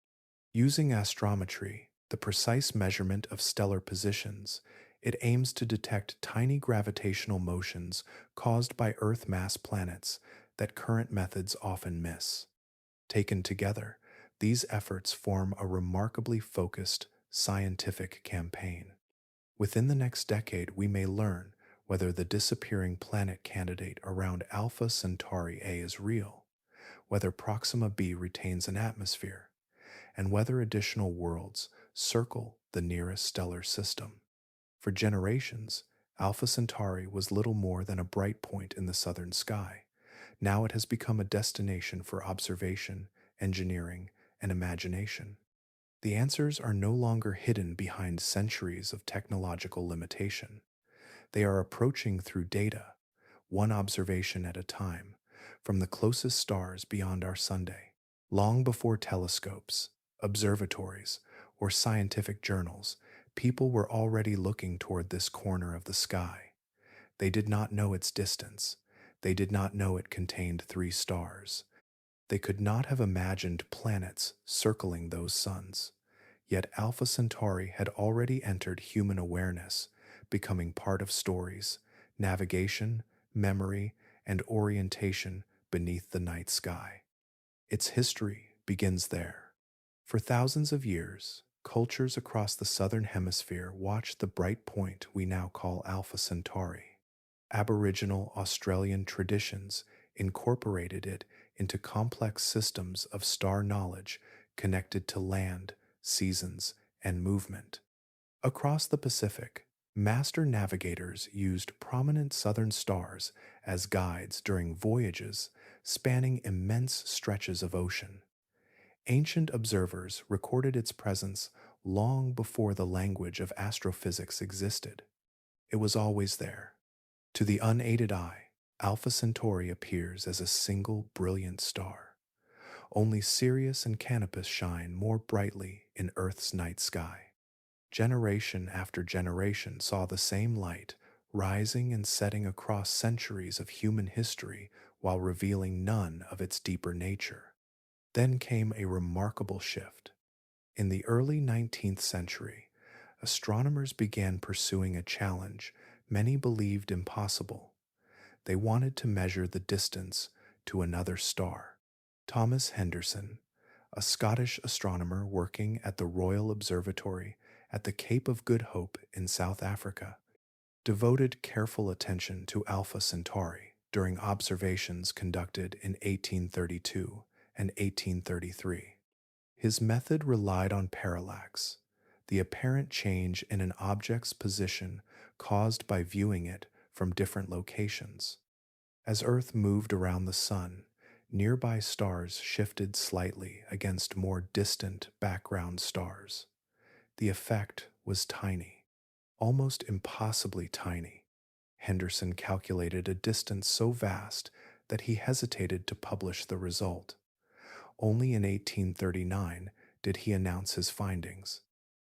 Using astrometry, the precise measurement of stellar positions, it aims to detect tiny gravitational motions caused by Earth-mass planets that current methods often miss. Taken together, these efforts form a remarkably focused scientific campaign. Within the next decade, we may learn whether the disappearing planet candidate around Alpha Centauri A is real, whether Proxima b retains an atmosphere, and whether additional worlds circle the nearest stellar system. For generations, Alpha Centauri was little more than a bright point in the southern sky. Now it has become a destination for observation, engineering, and imagination. The answers are no longer hidden behind centuries of technological limitation. They are approaching through data, one observation at a time, from the closest stars beyond our Sunday. Long before telescopes, observatories, or scientific journals, people were already looking toward this corner of the sky. They did not know its distance. They did not know it contained 3 stars. They could not have imagined planets circling those suns. Yet Alpha Centauri had already entered human awareness, becoming part of stories, navigation, memory, and orientation beneath the night sky. Its history begins there. For thousands of years, cultures across the southern hemisphere watched the bright point we now call Alpha Centauri. Aboriginal Australian traditions incorporated it into complex systems of star knowledge connected to land, seasons, and movement. Across the Pacific, master navigators used prominent southern stars as guides during voyages spanning immense stretches of ocean. Ancient observers recorded its presence long before the language of astrophysics existed. It was always there. To the unaided eye, Alpha Centauri appears as a single brilliant star. Only Sirius and Canopus shine more brightly in Earth's night sky. Generation after generation saw the same light rising and setting across centuries of human history while revealing none of its deeper nature. Then came a remarkable shift. In the early 19th century, astronomers began pursuing a challenge many believed impossible. They wanted to measure the distance to another star. Thomas Henderson, a Scottish astronomer working at the Royal Observatory at the Cape of Good Hope in South Africa, devoted careful attention to Alpha Centauri during observations conducted in 1832 and 1833. His method relied on parallax, the apparent change in an object's position caused by viewing it from different locations. As Earth moved around the Sun, nearby stars shifted slightly against more distant background stars. The effect was tiny, almost impossibly tiny. Henderson calculated a distance so vast that he hesitated to publish the result. Only in 1839 did he announce his findings.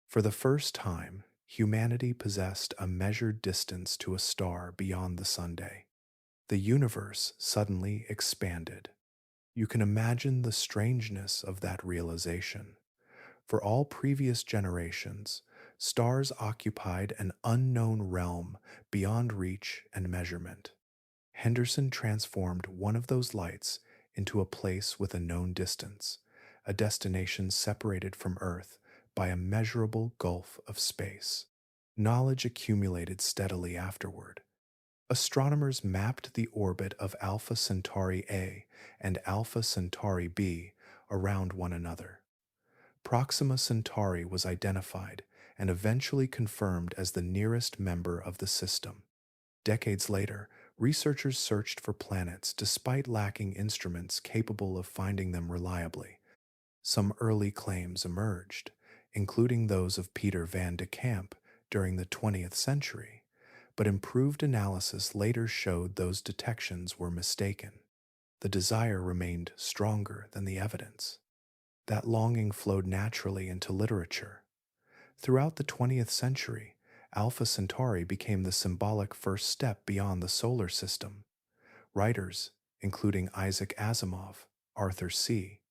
For the first time, humanity possessed a measured distance to a star beyond the Sunday. The universe suddenly expanded. You can imagine the strangeness of that realization. For all previous generations, stars occupied an unknown realm beyond reach and measurement. Henderson transformed one of those lights into a place with a known distance, a destination separated from Earth by a measurable gulf of space. Knowledge accumulated steadily afterward. Astronomers mapped the orbit of Alpha Centauri A and Alpha Centauri B around one another. Proxima Centauri was identified and eventually confirmed as the nearest member of the system. Decades later, researchers searched for planets despite lacking instruments capable of finding them reliably. Some early claims emerged, including those of Peter van de Camp during the 20th century, but improved analysis later showed those detections were mistaken. The desire remained stronger than the evidence. That longing flowed naturally into literature. Throughout the 20th century, Alpha Centauri became the symbolic first step beyond the solar system. Writers, including Isaac Asimov, Arthur C.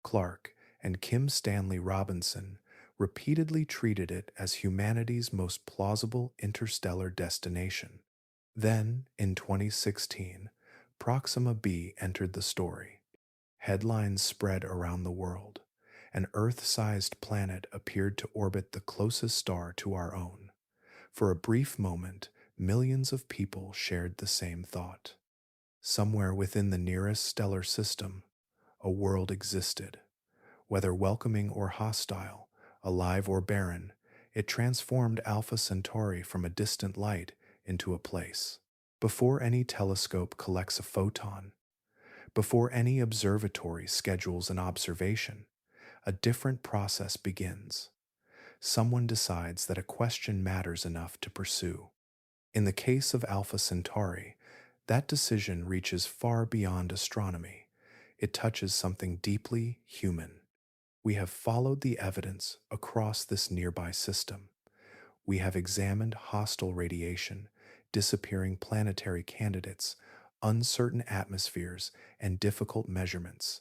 Clarke, and Kim Stanley Robinson, repeatedly treated it as humanity's most plausible interstellar destination. Then, in 2016, Proxima b entered the story. Headlines spread around the world. An Earth-sized planet appeared to orbit the closest star to our own. For a brief moment, millions of people shared the same thought. Somewhere within the nearest stellar system, a world existed. Whether welcoming or hostile, alive or barren, it transformed Alpha Centauri from a distant light into a place. Before any telescope collects a photon, before any observatory schedules an observation, a different process begins. Someone decides that a question matters enough to pursue. In the case of Alpha Centauri, that decision reaches far beyond astronomy. It touches something deeply human. We have followed the evidence across this nearby system. We have examined hostile radiation, disappearing planetary candidates, uncertain atmospheres, and difficult measurements.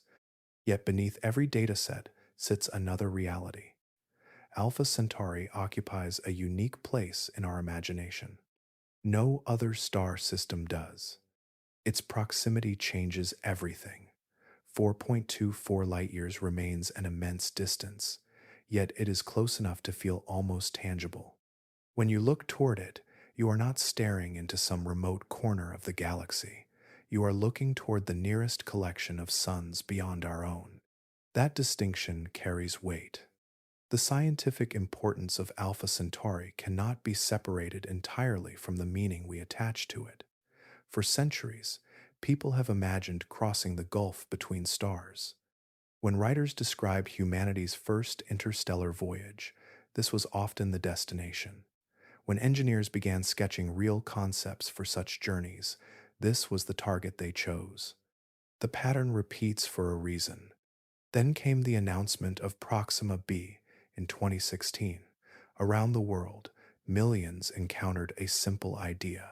Yet beneath every dataset sits another reality. Alpha Centauri occupies a unique place in our imagination. No other star system does. Its proximity changes everything. 4.24 light-years remains an immense distance, yet it is close enough to feel almost tangible. When you look toward it, you are not staring into some remote corner of the galaxy. You are looking toward the nearest collection of suns beyond our own. That distinction carries weight. The scientific importance of Alpha Centauri cannot be separated entirely from the meaning we attach to it. For centuries, people have imagined crossing the gulf between stars. When writers describe humanity's first interstellar voyage, this was often the destination. When engineers began sketching real concepts for such journeys, this was the target they chose. The pattern repeats for a reason. Then came the announcement of Proxima B in 2016. Around the world, millions encountered a simple idea.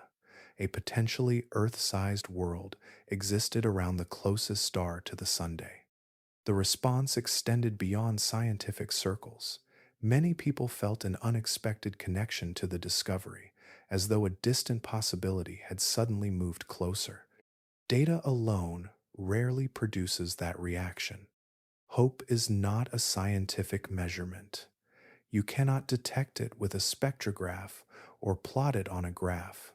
A potentially Earth sized world existed around the closest star to the Sunday. The response extended beyond scientific circles. Many people felt an unexpected connection to the discovery, as though a distant possibility had suddenly moved closer. Data alone rarely produces that reaction. Hope is not a scientific measurement. You cannot detect it with a spectrograph or plot it on a graph.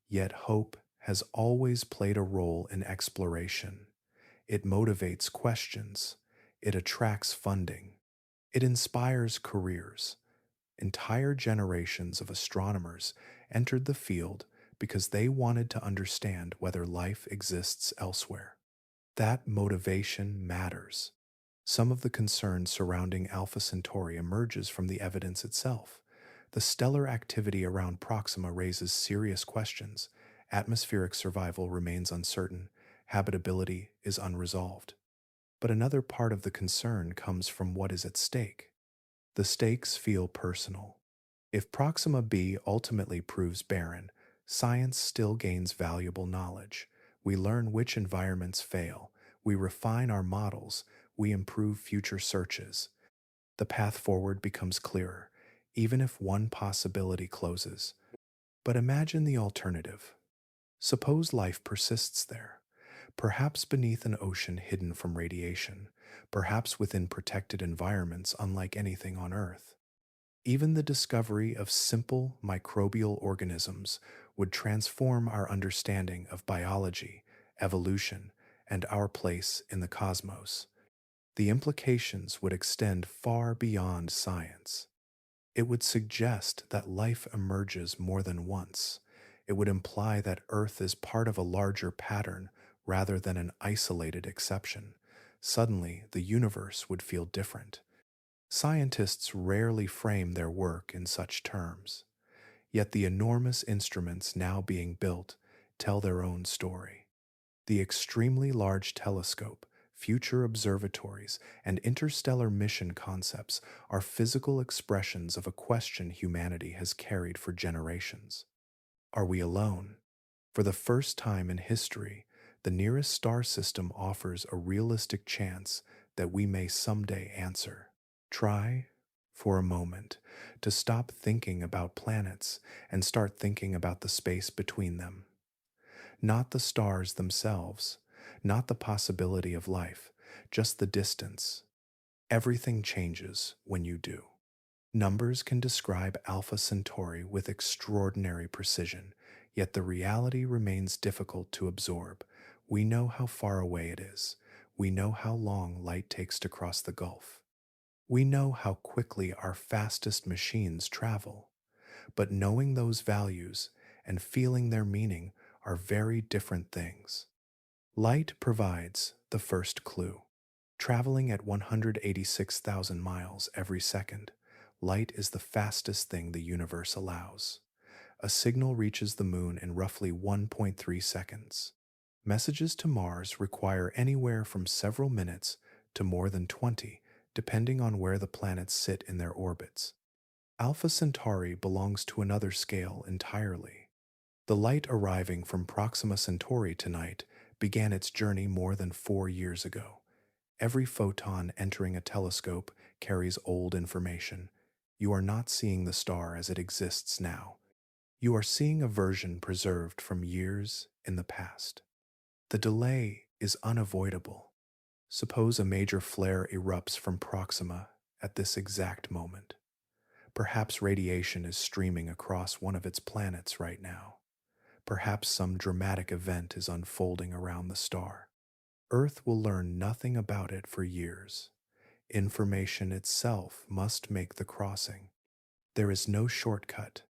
Yet hope has always played a role in exploration. It motivates questions. It attracts funding. It inspires careers. Entire generations of astronomers entered the field because they wanted to understand whether life exists elsewhere. That motivation matters. Some of the concern surrounding Alpha Centauri emerges from the evidence itself. The stellar activity around Proxima raises serious questions. Atmospheric survival remains uncertain. Habitability is unresolved. But another part of the concern comes from what is at stake. The stakes feel personal. If Proxima b ultimately proves barren, science still gains valuable knowledge. We learn which environments fail. We refine our models. We improve future searches. The path forward becomes clearer, even if one possibility closes. But imagine the alternative. Suppose life persists there, perhaps beneath an ocean hidden from radiation, perhaps within protected environments unlike anything on Earth. Even the discovery of simple microbial organisms would transform our understanding of biology, evolution, and our place in the cosmos. The implications would extend far beyond science. It would suggest that life emerges more than once. It would imply that Earth is part of a larger pattern rather than an isolated exception. Suddenly, the universe would feel different. Scientists rarely frame their work in such terms, yet the enormous instruments now being built tell their own story. The extremely large telescope, future observatories, and interstellar mission concepts are physical expressions of a question humanity has carried for generations. Are we alone? For the first time in history, the nearest star system offers a realistic chance that we may someday answer. Try, for a moment, to stop thinking about planets and start thinking about the space between them. Not the stars themselves, not the possibility of life, just the distance. Everything changes when you do. Numbers can describe Alpha Centauri with extraordinary precision, yet the reality remains difficult to absorb. We know how far away it is. We know how long light takes to cross the gulf. We know how quickly our fastest machines travel. But knowing those values and feeling their meaning are very different things. Light provides the first clue. Traveling at 186,000 miles every second, light is the fastest thing the universe allows. A signal reaches the moon in roughly 1.3 seconds. Messages to Mars require anywhere from several minutes to more than 20, depending on where the planets sit in their orbits. Alpha Centauri belongs to another scale entirely. The light arriving from Proxima Centauri tonight began its journey more than 4 years ago. Every photon entering a telescope carries old information. You are not seeing the star as it exists now. You are seeing a version preserved from years in the past. The delay is unavoidable. Suppose a major flare erupts from Proxima at this exact moment. Perhaps radiation is streaming across one of its planets right now. Perhaps some dramatic event is unfolding around the star. Earth will learn nothing about it for years. Information itself must make the crossing. There is no shortcut.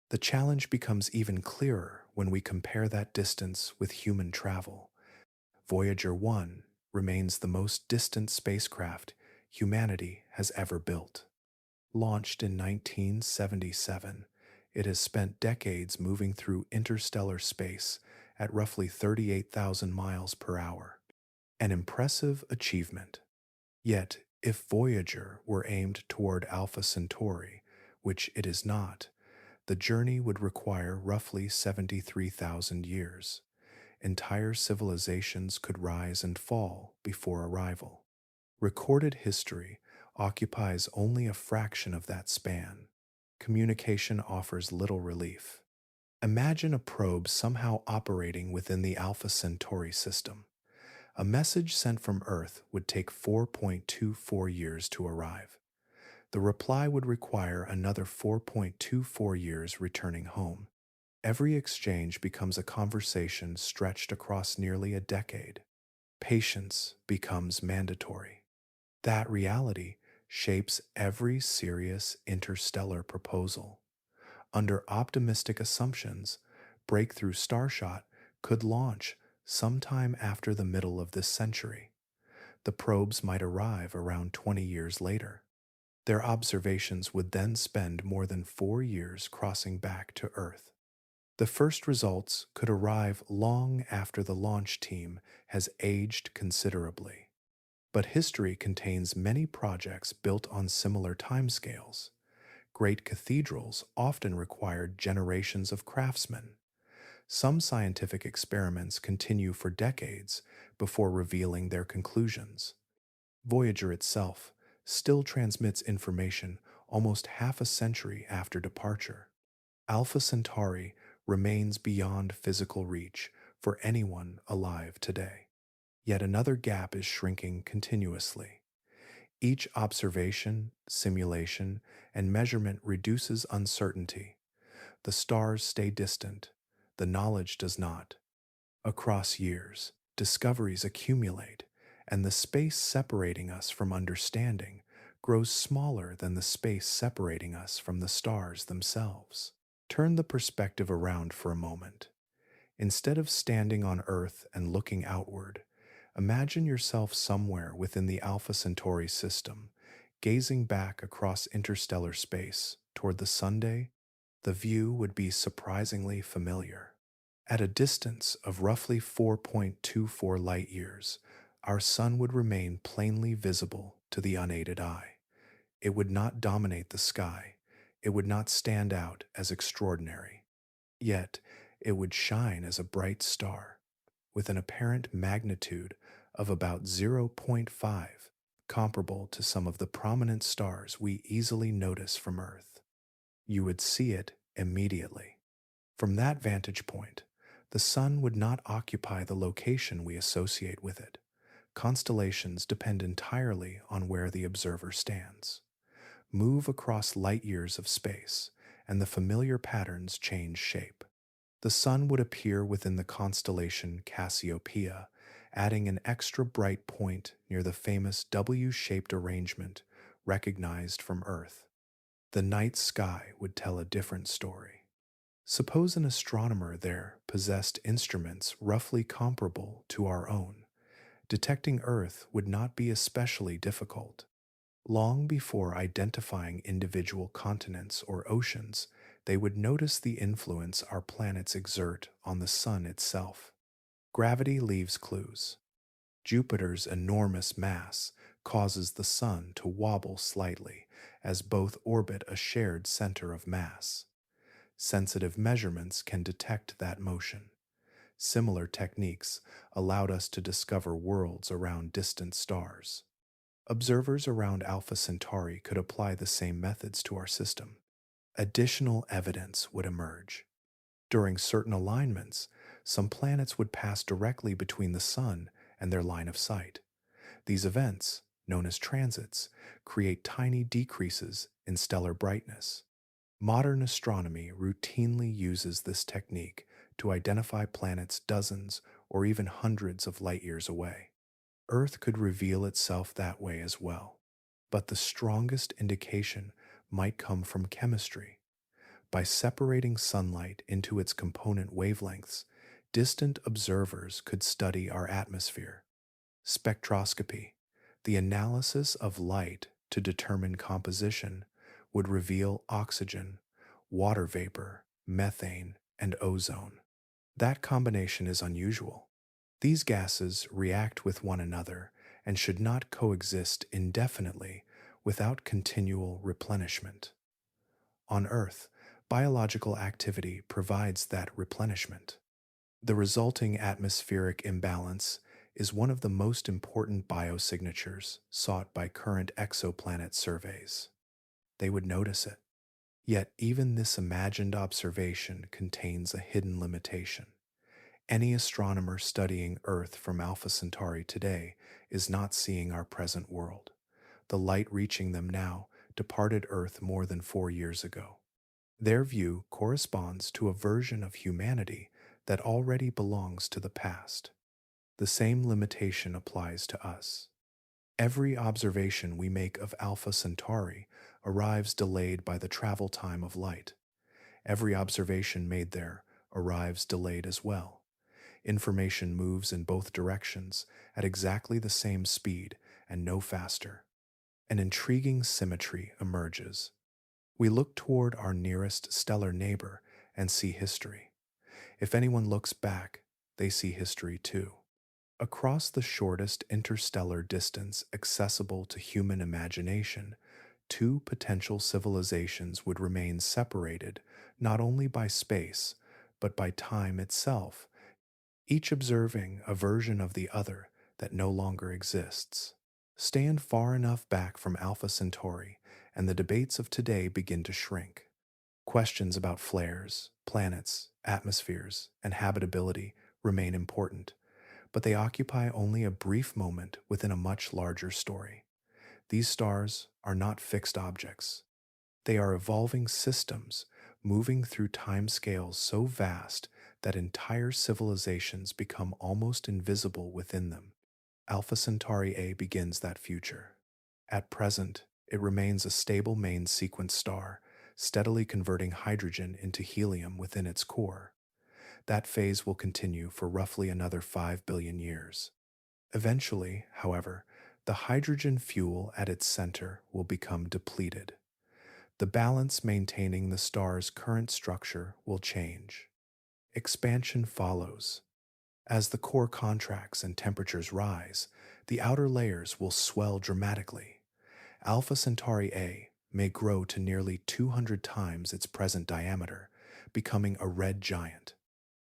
The challenge becomes even clearer when we compare that distance with human travel. Voyager 1 remains the most distant spacecraft humanity has ever built. Launched in 1977, It has spent decades moving through interstellar space at roughly 38,000 miles per hour. An impressive achievement. Yet, if Voyager were aimed toward Alpha Centauri, which it is not, the journey would require roughly 73,000 years. Entire civilizations could rise and fall before arrival. Recorded history occupies only a fraction of that span. Communication offers little relief. Imagine a probe somehow operating within the Alpha Centauri system. A message sent from Earth would take 4.24 years to arrive. The reply would require another 4.24 years returning home. Every exchange becomes a conversation stretched across nearly a decade. Patience becomes mandatory. That reality shapes every serious interstellar proposal. Under optimistic assumptions, breakthrough Starshot could launch sometime after the middle of this century. The probes might arrive around 20 years later. Their observations would then spend more than 4 years crossing back to Earth. The first results could arrive long after the launch team has aged considerably. But history contains many projects built on similar timescales. Great cathedrals often required generations of craftsmen. Some scientific experiments continue for decades before revealing their conclusions. Voyager itself still transmits information almost half a century after departure. Alpha Centauri remains beyond physical reach for anyone alive today. Yet another gap is shrinking continuously. Each observation, simulation, and measurement reduces uncertainty. The stars stay distant, the knowledge does not. Across years, discoveries accumulate, and the space separating us from understanding grows smaller than the space separating us from the stars themselves. Turn the perspective around for a moment. Instead of standing on Earth and looking outward, imagine yourself somewhere within the Alpha Centauri system, gazing back across interstellar space toward the Sunday. The view would be surprisingly familiar. At a distance of roughly 4.24 light years, our sun would remain plainly visible to the unaided eye. It would not dominate the sky. It would not stand out as extraordinary. Yet, it would shine as a bright star, with an apparent magnitude of about zero point 0.5, comparable to some of the prominent stars we easily notice from Earth. You would see it immediately. From that vantage point, the sun would not occupy the location we associate with it. Constellations depend entirely on where the observer stands. Move across light years of space, and the familiar patterns change shape. The sun would appear within the constellation Cassiopeia, adding an extra bright point near the famous W-shaped arrangement recognized from Earth. The night sky would tell a different story. Suppose an astronomer there possessed instruments roughly comparable to our own. Detecting Earth would not be especially difficult. Long before identifying individual continents or oceans, they would notice the influence our planets exert on the sun itself. Gravity leaves clues. Jupiter's enormous mass causes the sun to wobble slightly as both orbit a shared center of mass. Sensitive measurements can detect that motion. Similar techniques allowed us to discover worlds around distant stars. Observers around Alpha Centauri could apply the same methods to our system. Additional evidence would emerge. During certain alignments, some planets would pass directly between the Sun and their line of sight. These events, known as transits, create tiny decreases in stellar brightness. Modern astronomy routinely uses this technique to identify planets dozens or even hundreds of light years away. Earth could reveal itself that way as well, but the strongest indication might come from chemistry. By separating sunlight into its component wavelengths, distant observers could study our atmosphere. Spectroscopy, the analysis of light to determine composition, would reveal oxygen, water vapor, methane, and ozone. That combination is unusual. These gases react with one another and should not coexist indefinitely without continual replenishment. On Earth, biological activity provides that replenishment. The resulting atmospheric imbalance is one of the most important biosignatures sought by current exoplanet surveys. They would notice it. Yet, even this imagined observation contains a hidden limitation. Any astronomer studying Earth from Alpha Centauri today is not seeing our present world. The light reaching them now departed Earth more than 4 years ago. Their view corresponds to a version of humanity that already belongs to the past. The same limitation applies to us. Every observation we make of Alpha Centauri arrives delayed by the travel time of light. Every observation made there arrives delayed as well. Information moves in both directions at exactly the same speed and no faster. An intriguing symmetry emerges. We look toward our nearest stellar neighbor and see history. If anyone looks back, they see history too. Across the shortest interstellar distance accessible to human imagination, two potential civilizations would remain separated not only by space, but by time itself, each observing a version of the other that no longer exists. Stand far enough back from Alpha Centauri, and the debates of today begin to shrink. Questions about flares, planets, atmospheres, and habitability remain important, but they occupy only a brief moment within a much larger story. These stars are not fixed objects. They are evolving systems moving through timescales so vast that entire civilizations become almost invisible within them. Alpha Centauri A begins that future. At present, it remains a stable main sequence star, steadily converting hydrogen into helium within its core. That phase will continue for roughly another 5 billion years. Eventually, however, the hydrogen fuel at its center will become depleted. The balance maintaining the star's current structure will change. Expansion follows. As the core contracts and temperatures rise, the outer layers will swell dramatically. Alpha Centauri A may grow to nearly 200 times its present diameter, becoming a red giant.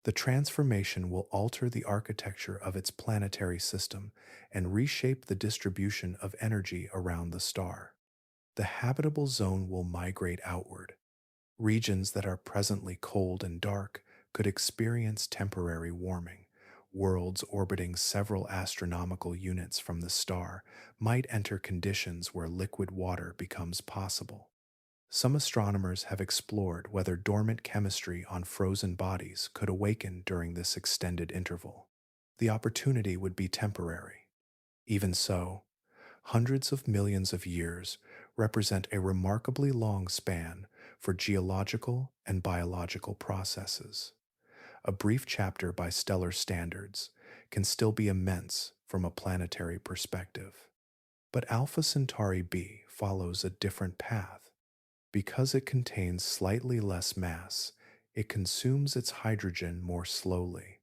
The transformation will alter the architecture of its planetary system and reshape the distribution of energy around the star. The habitable zone will migrate outward. Regions that are presently cold and dark could experience temporary warming. Worlds orbiting several astronomical units from the star might enter conditions where liquid water becomes possible. Some astronomers have explored whether dormant chemistry on frozen bodies could awaken during this extended interval. The opportunity would be temporary. Even so, hundreds of millions of years represent a remarkably long span for geological and biological processes. A brief chapter by stellar standards can still be immense from a planetary perspective. But Alpha Centauri B follows a different path. Because it contains slightly less mass, it consumes its hydrogen more slowly.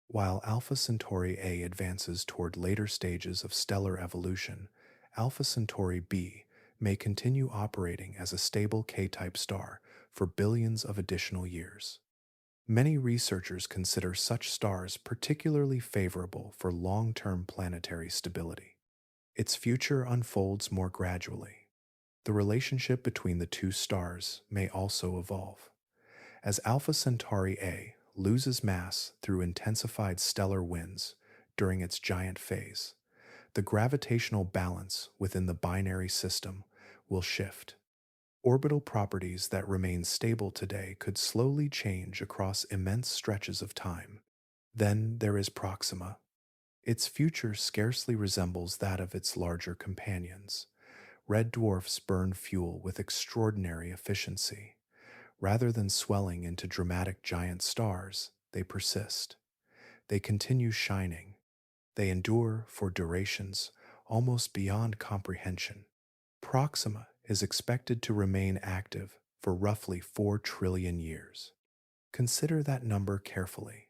While Alpha Centauri A advances toward later stages of stellar evolution, Alpha Centauri B may continue operating as a stable K-type star for billions of additional years. Many researchers consider such stars particularly favorable for long-term planetary stability. Its future unfolds more gradually. The relationship between the two stars may also evolve. As Alpha Centauri A loses mass through intensified stellar winds during its giant phase, the gravitational balance within the binary system will shift. Orbital properties that remain stable today could slowly change across immense stretches of time. Then there is Proxima. Its future scarcely resembles that of its larger companions. Red dwarfs burn fuel with extraordinary efficiency. Rather than swelling into dramatic giant stars, they persist. They continue shining. They endure for durations almost beyond comprehension. Proxima is expected to remain active for roughly 4 trillion years. Consider that number carefully.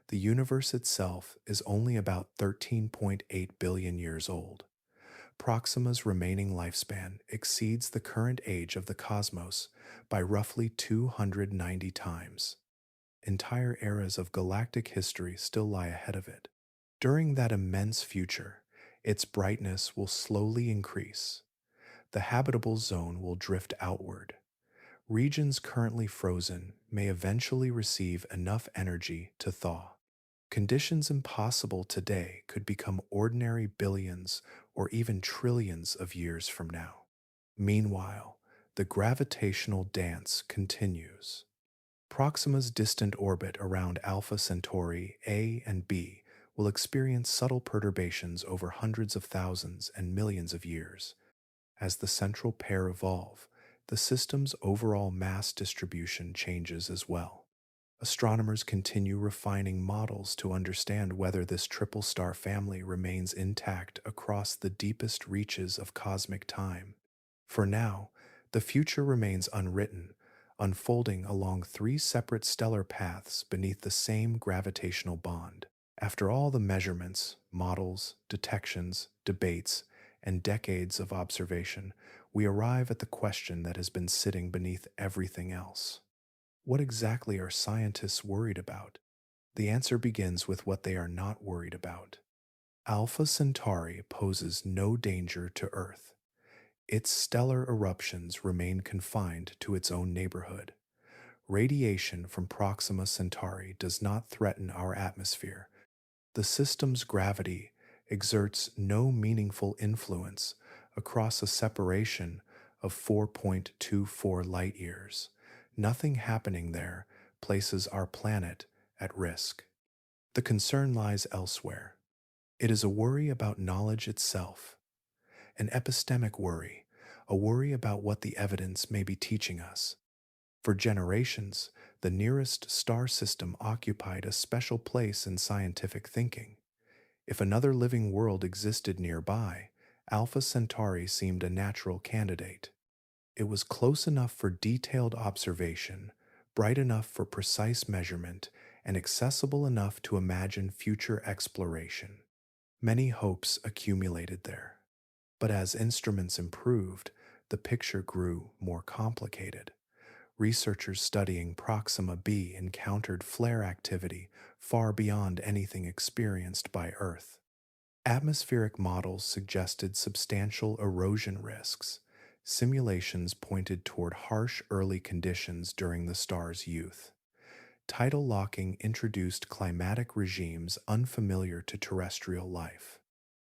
The universe itself is only about 13.8 billion years old. Proxima's remaining lifespan exceeds the current age of the cosmos by roughly 290 times. Entire eras of galactic history still lie ahead of it. During that immense future, its brightness will slowly increase. The habitable zone will drift outward. Regions currently frozen may eventually receive enough energy to thaw. Conditions impossible today could become ordinary billions or even trillions of years from now. Meanwhile, the gravitational dance continues. Proxima's distant orbit around Alpha Centauri A and B will experience subtle perturbations over hundreds of thousands and millions of years. As the central pair evolve, the system's overall mass distribution changes as well. Astronomers continue refining models to understand whether this triple star family remains intact across the deepest reaches of cosmic time. For now, the future remains unwritten, unfolding along three separate stellar paths beneath the same gravitational bond. After all the measurements, models, detections, debates, and decades of observation, we arrive at the question that has been sitting beneath everything else. What exactly are scientists worried about? The answer begins with what they are not worried about. Alpha Centauri poses no danger to Earth. Its stellar eruptions remain confined to its own neighborhood. Radiation from Proxima Centauri does not threaten our atmosphere. The system's gravity exerts no meaningful influence across a separation of 4.24 light years. Nothing happening there places our planet at risk. The concern lies elsewhere. It is a worry about knowledge itself, an epistemic worry, a worry about what the evidence may be teaching us. For generations, the nearest star system occupied a special place in scientific thinking. If another living world existed nearby, Alpha Centauri seemed a natural candidate. It was close enough for detailed observation, bright enough for precise measurement, and accessible enough to imagine future exploration. Many hopes accumulated there. But as instruments improved, the picture grew more complicated. Researchers studying Proxima b encountered flare activity far beyond anything experienced by Earth. Atmospheric models suggested substantial erosion risks. Simulations pointed toward harsh early conditions during the star's youth. Tidal locking introduced climatic regimes unfamiliar to terrestrial life.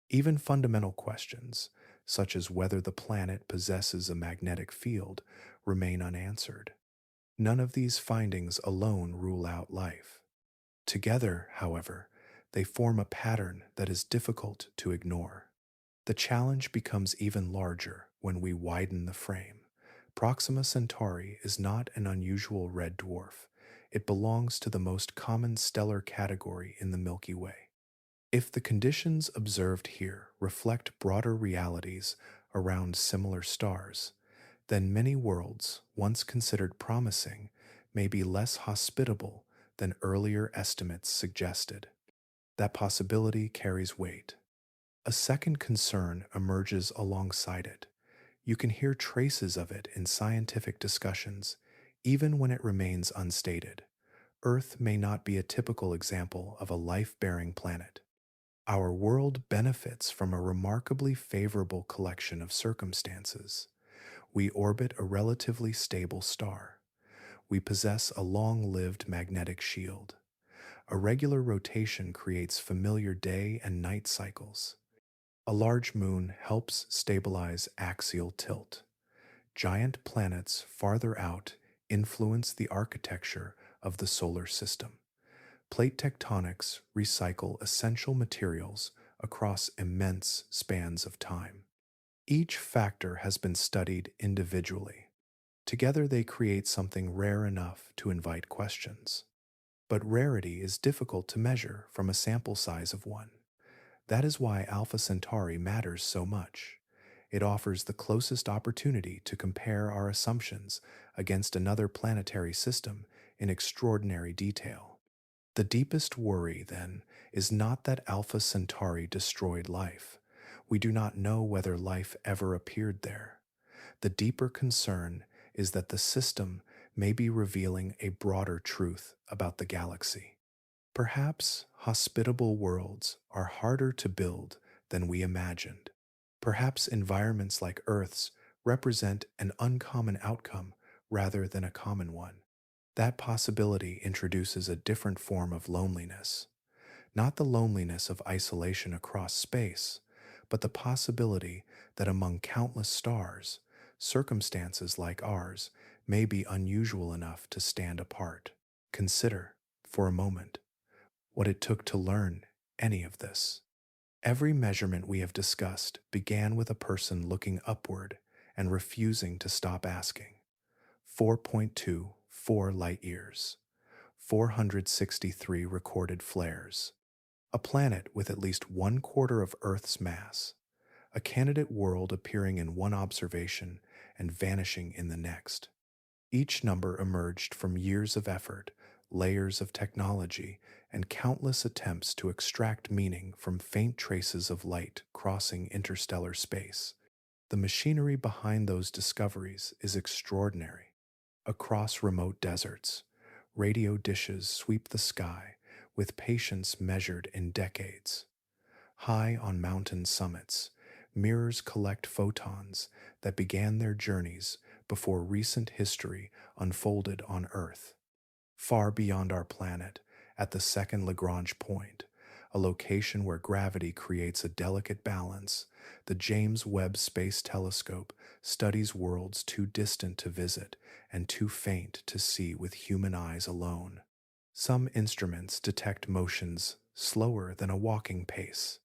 Even fundamental questions, such as whether the planet possesses a magnetic field, remain unanswered. None of these findings alone rule out life. Together, however, they form a pattern that is difficult to ignore. The challenge becomes even larger when we widen the frame. Proxima Centauri is not an unusual red dwarf. It belongs to the most common stellar category in the Milky Way. If the conditions observed here reflect broader realities around similar stars, then many worlds, once considered promising, may be less hospitable than earlier estimates suggested. That possibility carries weight. A second concern emerges alongside it. You can hear traces of it in scientific discussions, even when it remains unstated. Earth may not be a typical example of a life-bearing planet. Our world benefits from a remarkably favorable collection of circumstances. We orbit a relatively stable star. We possess a long-lived magnetic shield. A regular rotation creates familiar day and night cycles. A large moon helps stabilize axial tilt. Giant planets farther out influence the architecture of the solar system. Plate tectonics recycle essential materials across immense spans of time. Each factor has been studied individually. Together they create something rare enough to invite questions. But rarity is difficult to measure from a sample size of one. That is why Alpha Centauri matters so much. It offers the closest opportunity to compare our assumptions against another planetary system in extraordinary detail. The deepest worry, then, is not that Alpha Centauri destroyed life. We do not know whether life ever appeared there. The deeper concern is that the system may be revealing a broader truth about the galaxy. Perhaps hospitable worlds are harder to build than we imagined. Perhaps environments like Earth's represent an uncommon outcome rather than a common one. That possibility introduces a different form of loneliness, not the loneliness of isolation across space, but the possibility that among countless stars, circumstances like ours may be unusual enough to stand apart. Consider, for a moment, what it took to learn any of this. Every measurement we have discussed began with a person looking upward and refusing to stop asking. 4.24 light years, 463 recorded flares, a planet with at least 1/4 of Earth's mass, a candidate world appearing in one observation and vanishing in the next. Each number emerged from years of effort, layers of technology, and countless attempts to extract meaning from faint traces of light crossing interstellar space. The machinery behind those discoveries is extraordinary. Across remote deserts, radio dishes sweep the sky with patience measured in decades. High on mountain summits, mirrors collect photons that began their journeys before recent history unfolded on Earth. Far beyond our planet, at the second Lagrange point, a location where gravity creates a delicate balance, the James Webb Space Telescope studies worlds too distant to visit and too faint to see with human eyes alone. Some instruments detect motions slower than a walking pace.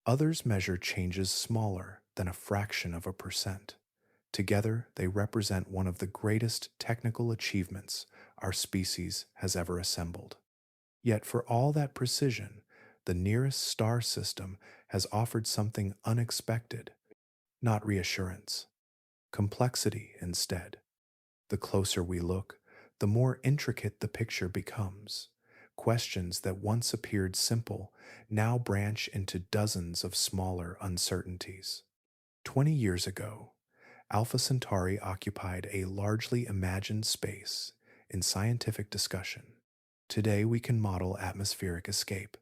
Others measure changes smaller than a fraction of a percent. Together, they represent one of the greatest technical achievements our species has ever assembled. Yet, for all that precision, the nearest star system has offered something unexpected, not reassurance, complexity instead. The closer we look, the more intricate the picture becomes. Questions that once appeared simple now branch into dozens of smaller uncertainties. 20 years ago, Alpha Centauri occupied a largely imagined space in scientific discussion. Today, we can model atmospheric escape,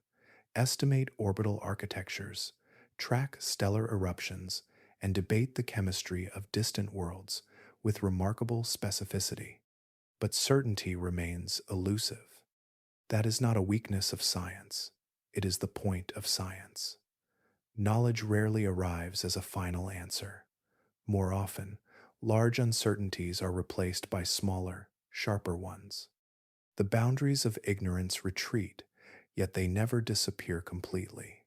estimate orbital architectures, track stellar eruptions, and debate the chemistry of distant worlds with remarkable specificity. But certainty remains elusive. That is not a weakness of science, it is the point of science. Knowledge rarely arrives as a final answer. More often, large uncertainties are replaced by smaller, sharper ones. The boundaries of ignorance retreat, yet they never disappear completely.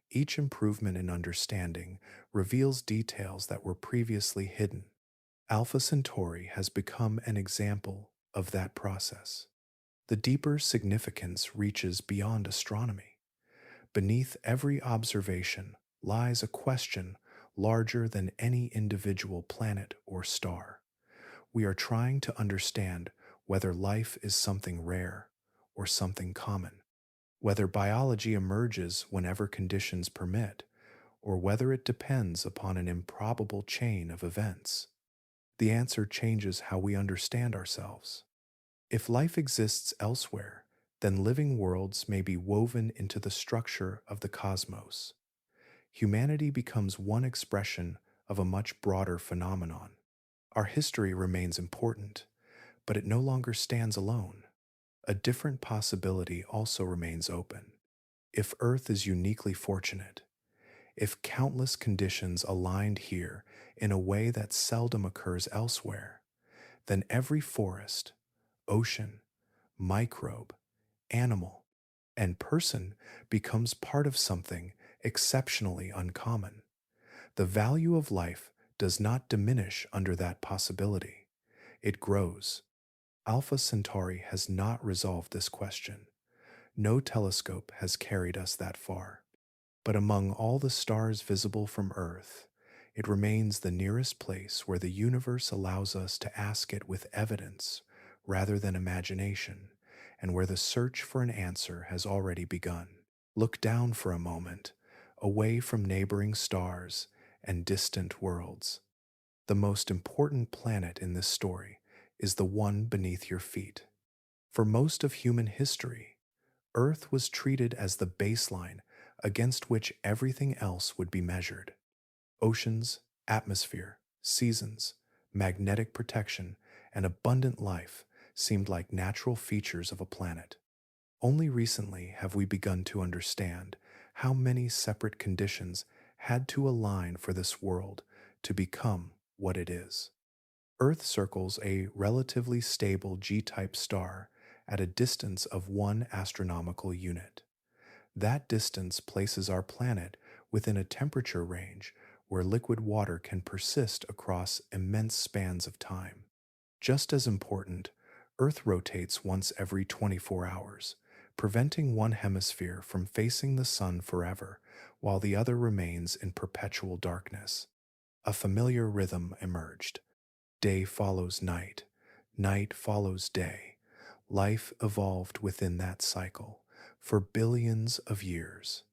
Each improvement in understanding reveals details that were previously hidden. Alpha Centauri has become an example of that process. The deeper significance reaches beyond astronomy. Beneath every observation lies a question larger than any individual planet or star. We are trying to understand whether life is something rare or something common, whether biology emerges whenever conditions permit, or whether it depends upon an improbable chain of events. The answer changes how we understand ourselves. If life exists elsewhere, then living worlds may be woven into the structure of the cosmos. Humanity becomes one expression of a much broader phenomenon. Our history remains important, but it no longer stands alone. A different possibility also remains open. If Earth is uniquely fortunate, if countless conditions aligned here in a way that seldom occurs elsewhere, then every forest, ocean, microbe, animal, and person becomes part of something exceptionally uncommon. The value of life does not diminish under that possibility. It grows. Alpha Centauri has not resolved this question. No telescope has carried us that far. But among all the stars visible from Earth, It remains the nearest place where the universe allows us to ask it with evidence rather than imagination, and where the search for an answer has already begun. Look down for a moment, away from neighboring stars and distant worlds. The most important planet in this story is the one beneath your feet. For most of human history, Earth was treated as the baseline against which everything else would be measured. Oceans, atmosphere, seasons, magnetic protection, and abundant life seemed like natural features of a planet. Only recently have we begun to understand how many separate conditions had to align for this world to become what it is. Earth circles a relatively stable G-type star at a distance of 1 astronomical unit. That distance places our planet within a temperature range where liquid water can persist across immense spans of time. Just as important, Earth rotates once every 24 hours, preventing one hemisphere from facing the sun forever while the other remains in perpetual darkness. A familiar rhythm emerged. Day follows night, night follows day. Life evolved within that cycle for billions of years.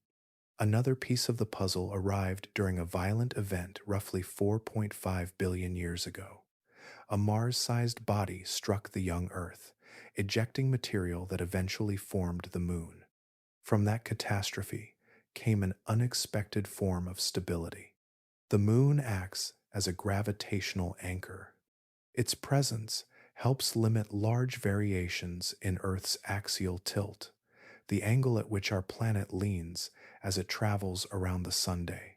Another piece of the puzzle arrived during a violent event roughly 4.5 billion years ago. A Mars-sized body struck the young Earth, ejecting material that eventually formed the Moon. From that catastrophe came an unexpected form of stability. The Moon acts as a gravitational anchor. Its presence helps limit large variations in Earth's axial tilt, the angle at which our planet leans as it travels around the sunday.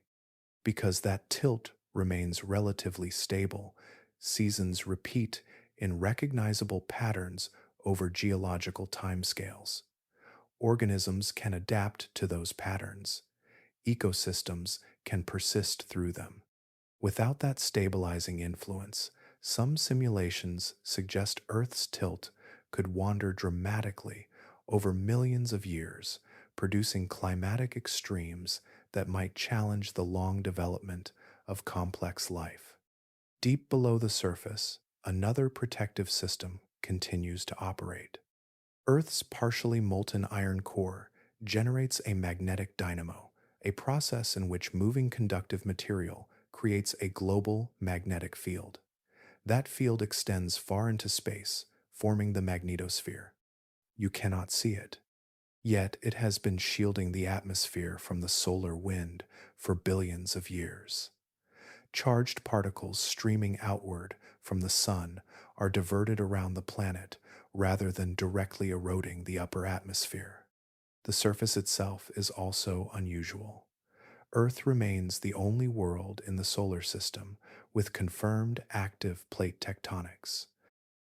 Because that tilt remains relatively stable, seasons repeat in recognizable patterns over geological timescales. Organisms can adapt to those patterns. Ecosystems can persist through them. Without that stabilizing influence, some simulations suggest Earth's tilt could wander dramatically over millions of years, producing climatic extremes that might challenge the long development of complex life. Deep below the surface, another protective system continues to operate. Earth's partially molten iron core generates a magnetic dynamo, a process in which moving conductive material creates a global magnetic field. That field extends far into space, forming the magnetosphere. You cannot see it, yet it has been shielding the atmosphere from the solar wind for billions of years. Charged particles streaming outward from the sun are diverted around the planet rather than directly eroding the upper atmosphere. The surface itself is also unusual. Earth remains the only world in the solar system with confirmed active plate tectonics.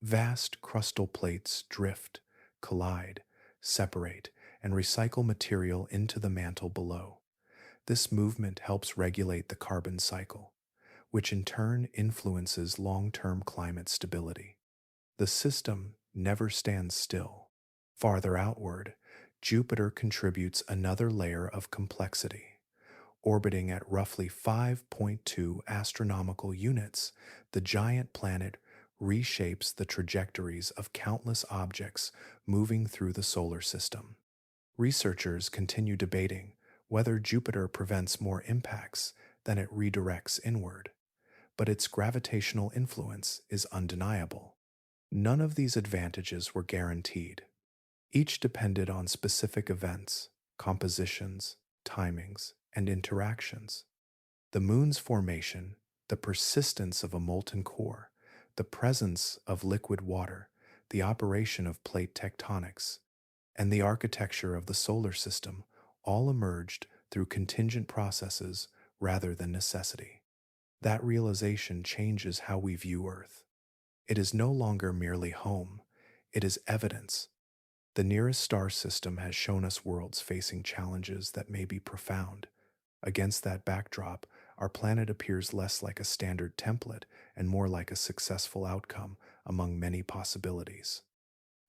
Vast crustal plates drift, collide, separate, and recycle material into the mantle below. This movement helps regulate the carbon cycle, which in turn influences long-term climate stability. The system never stands still. Farther outward, Jupiter contributes another layer of complexity. Orbiting at roughly 5.2 astronomical units, the giant planet reshapes the trajectories of countless objects moving through the solar system. Researchers continue debating whether Jupiter prevents more impacts than it redirects inward, but its gravitational influence is undeniable. None of these advantages were guaranteed. Each depended on specific events, compositions, timings, and interactions. The moon's formation, the persistence of a molten core, the presence of liquid water, the operation of plate tectonics, and the architecture of the solar system all emerged through contingent processes rather than necessity. That realization changes how we view Earth. It is no longer merely home, it is evidence. The nearest star system has shown us worlds facing challenges that may be profound. Against that backdrop, our planet appears less like a standard template and more like a successful outcome among many possibilities.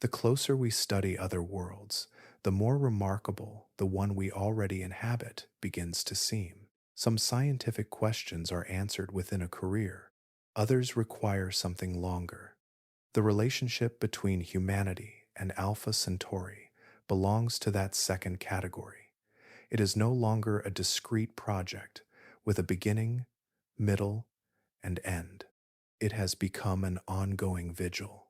The closer we study other worlds, the more remarkable the one we already inhabit begins to seem. Some scientific questions are answered within a career, others require something longer. The relationship between humanity and Alpha Centauri belongs to that second category. It is no longer a discrete project with a beginning, middle, and end. It has become an ongoing vigil,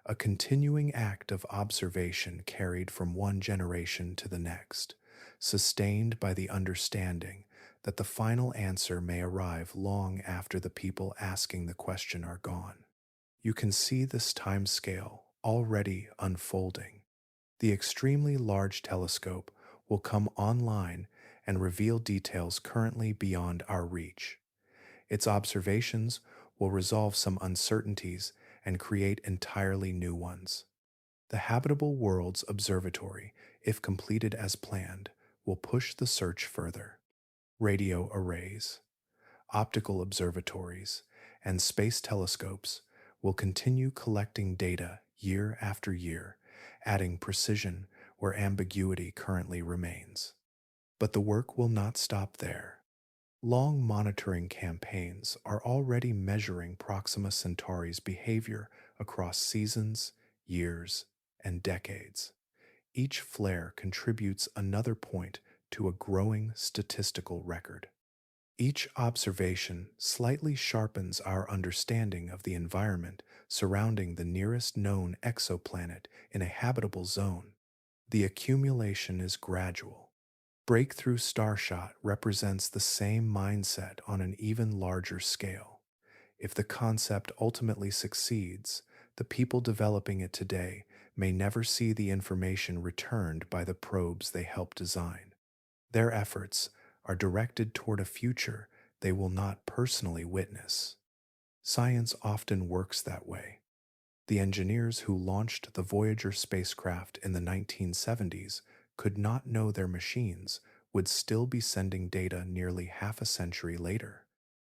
a continuing act of observation carried from one generation to the next, sustained by the understanding that the final answer may arrive long after the people asking the question are gone. You can see this time scale already unfolding. The extremely large telescope will come online and reveal details currently beyond our reach. Its observations will resolve some uncertainties and create entirely new ones. The Habitable Worlds Observatory, if completed as planned, will push the search further. Radio arrays, optical observatories, and space telescopes will continue collecting data year after year, adding precision where ambiguity currently remains. But the work will not stop there. Long monitoring campaigns are already measuring Proxima Centauri's behavior across seasons, years, and decades. Each flare contributes another point to a growing statistical record. Each observation slightly sharpens our understanding of the environment surrounding the nearest known exoplanet in a habitable zone. The accumulation is gradual. Breakthrough Starshot represents the same mindset on an even larger scale. If the concept ultimately succeeds, the people developing it today may never see the information returned by the probes they helped design. Their efforts are directed toward a future they will not personally witness. Science often works that way. The engineers who launched the Voyager spacecraft in the 1970s could not know their machines would still be sending data nearly half a century later.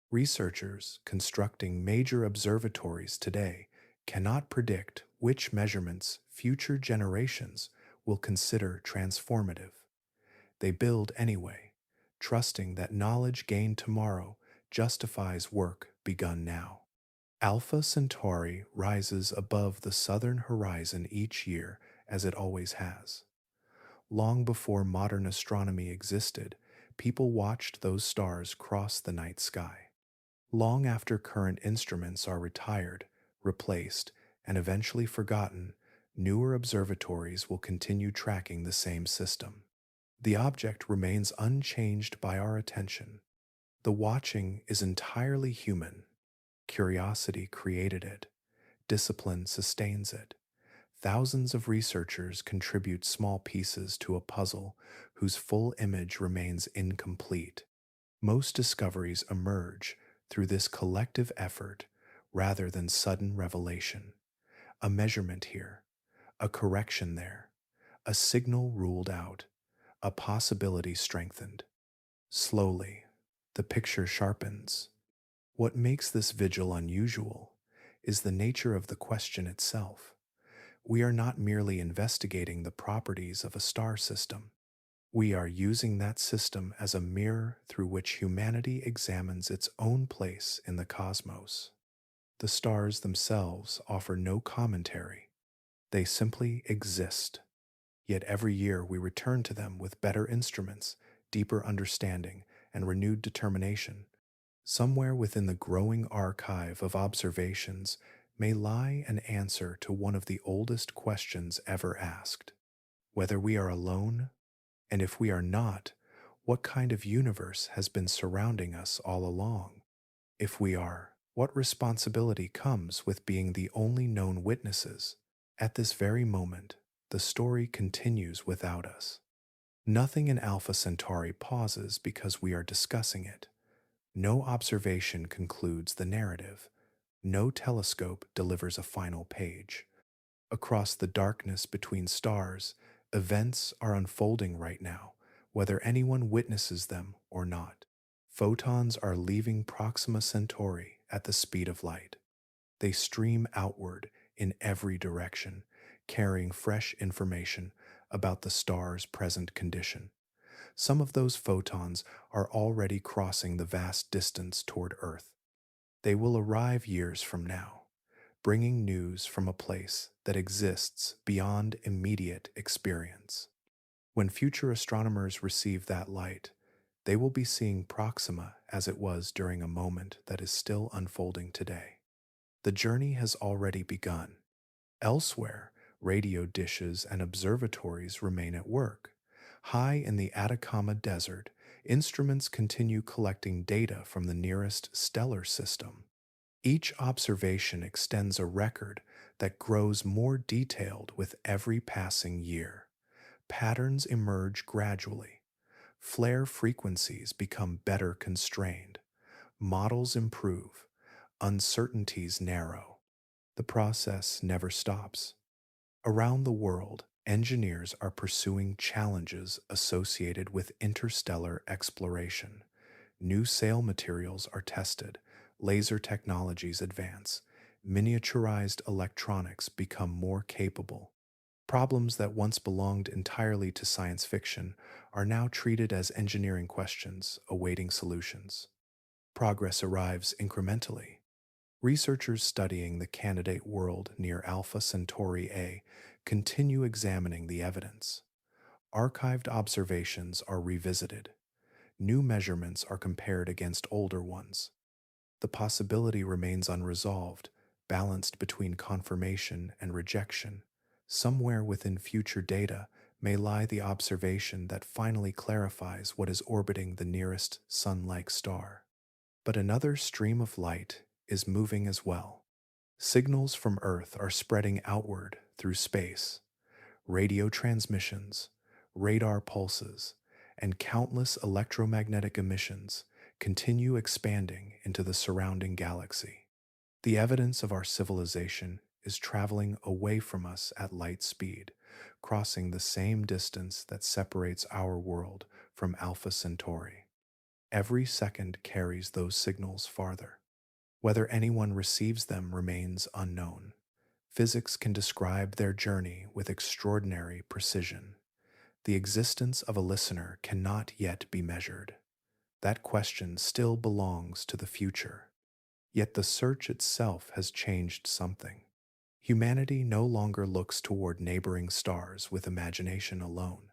Researchers constructing major observatories today cannot predict which measurements future generations will consider transformative. They build anyway, trusting that knowledge gained tomorrow justifies work begun now. Alpha Centauri rises above the southern horizon each year as it always has. Long before modern astronomy existed, people watched those stars cross the night sky. Long after current instruments are retired, replaced, and eventually forgotten, newer observatories will continue tracking the same system. The object remains unchanged by our attention. The watching is entirely human. Curiosity created it. Discipline sustains it. Thousands of researchers contribute small pieces to a puzzle whose full image remains incomplete. Most discoveries emerge through this collective effort rather than sudden revelation. A measurement here, a correction there, a signal ruled out, a possibility strengthened. Slowly, the picture sharpens. What makes this vigil unusual is the nature of the question itself. We are not merely investigating the properties of a star system. We are using that system as a mirror through which humanity examines its own place in the cosmos. The stars themselves offer no commentary. They simply exist. Yet every year we return to them with better instruments, deeper understanding, and renewed determination. Somewhere within the growing archive of observations may lie an answer to one of the oldest questions ever asked: whether we are alone, and if we are not, what kind of universe has been surrounding us all along? If we are, what responsibility comes with being the only known witnesses? At this very moment, the story continues without us. Nothing in Alpha Centauri pauses because we are discussing it. No observation concludes the narrative. No telescope delivers a final page. Across the darkness between stars, events are unfolding right now, whether anyone witnesses them or not. Photons are leaving Proxima Centauri at the speed of light. They stream outward in every direction, carrying fresh information about the star's present condition. Some of those photons are already crossing the vast distance toward Earth. They will arrive years from now, bringing news from a place that exists beyond immediate experience. When future astronomers receive that light, they will be seeing Proxima as it was during a moment that is still unfolding today. The journey has already begun. Elsewhere, radio dishes and observatories remain at work. High in the Atacama Desert, instruments continue collecting data from the nearest stellar system. Each observation extends a record that grows more detailed with every passing year. Patterns emerge gradually. Flare frequencies become better constrained. Models improve. Uncertainties narrow. The process never stops. Around the world, engineers are pursuing challenges associated with interstellar exploration. New sail materials are tested, laser technologies advance, miniaturized electronics become more capable. Problems that once belonged entirely to science fiction are now treated as engineering questions awaiting solutions. Progress arrives incrementally. Researchers studying the candidate world near Alpha Centauri A continue examining the evidence. Archived observations are revisited. New measurements are compared against older ones. The possibility remains unresolved, balanced between confirmation and rejection. Somewhere within future data may lie the observation that finally clarifies what is orbiting the nearest sun-like star. But another stream of light is moving as well. Signals from Earth are spreading outward through space. Radio transmissions, radar pulses, and countless electromagnetic emissions continue expanding into the surrounding galaxy. The evidence of our civilization is traveling away from us at light speed, crossing the same distance that separates our world from Alpha Centauri. Every second carries those signals farther. Whether anyone receives them remains unknown. Physics can describe their journey with extraordinary precision. The existence of a listener cannot yet be measured. That question still belongs to the future. Yet the search itself has changed something. Humanity no longer looks toward neighboring stars with imagination alone.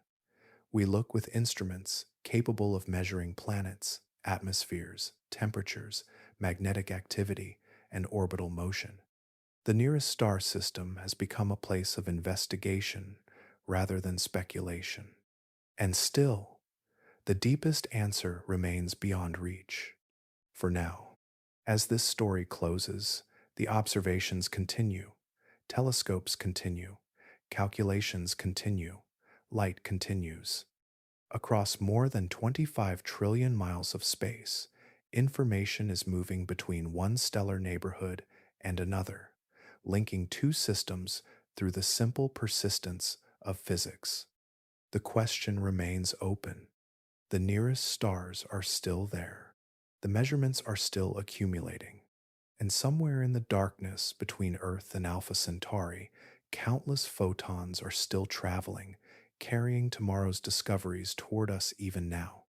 We look with instruments capable of measuring planets, atmospheres, temperatures, magnetic activity, and orbital motion. The nearest star system has become a place of investigation rather than speculation. And still, the deepest answer remains beyond reach. For now, as this story closes, the observations continue, telescopes continue, calculations continue, light continues. Across more than 25 trillion miles of space, information is moving between one stellar neighborhood and another, linking two systems through the simple persistence of physics. The question remains open. The nearest stars are still there. The measurements are still accumulating. And somewhere in the darkness between Earth and Alpha Centauri, countless photons are still traveling, carrying tomorrow's discoveries toward us even now.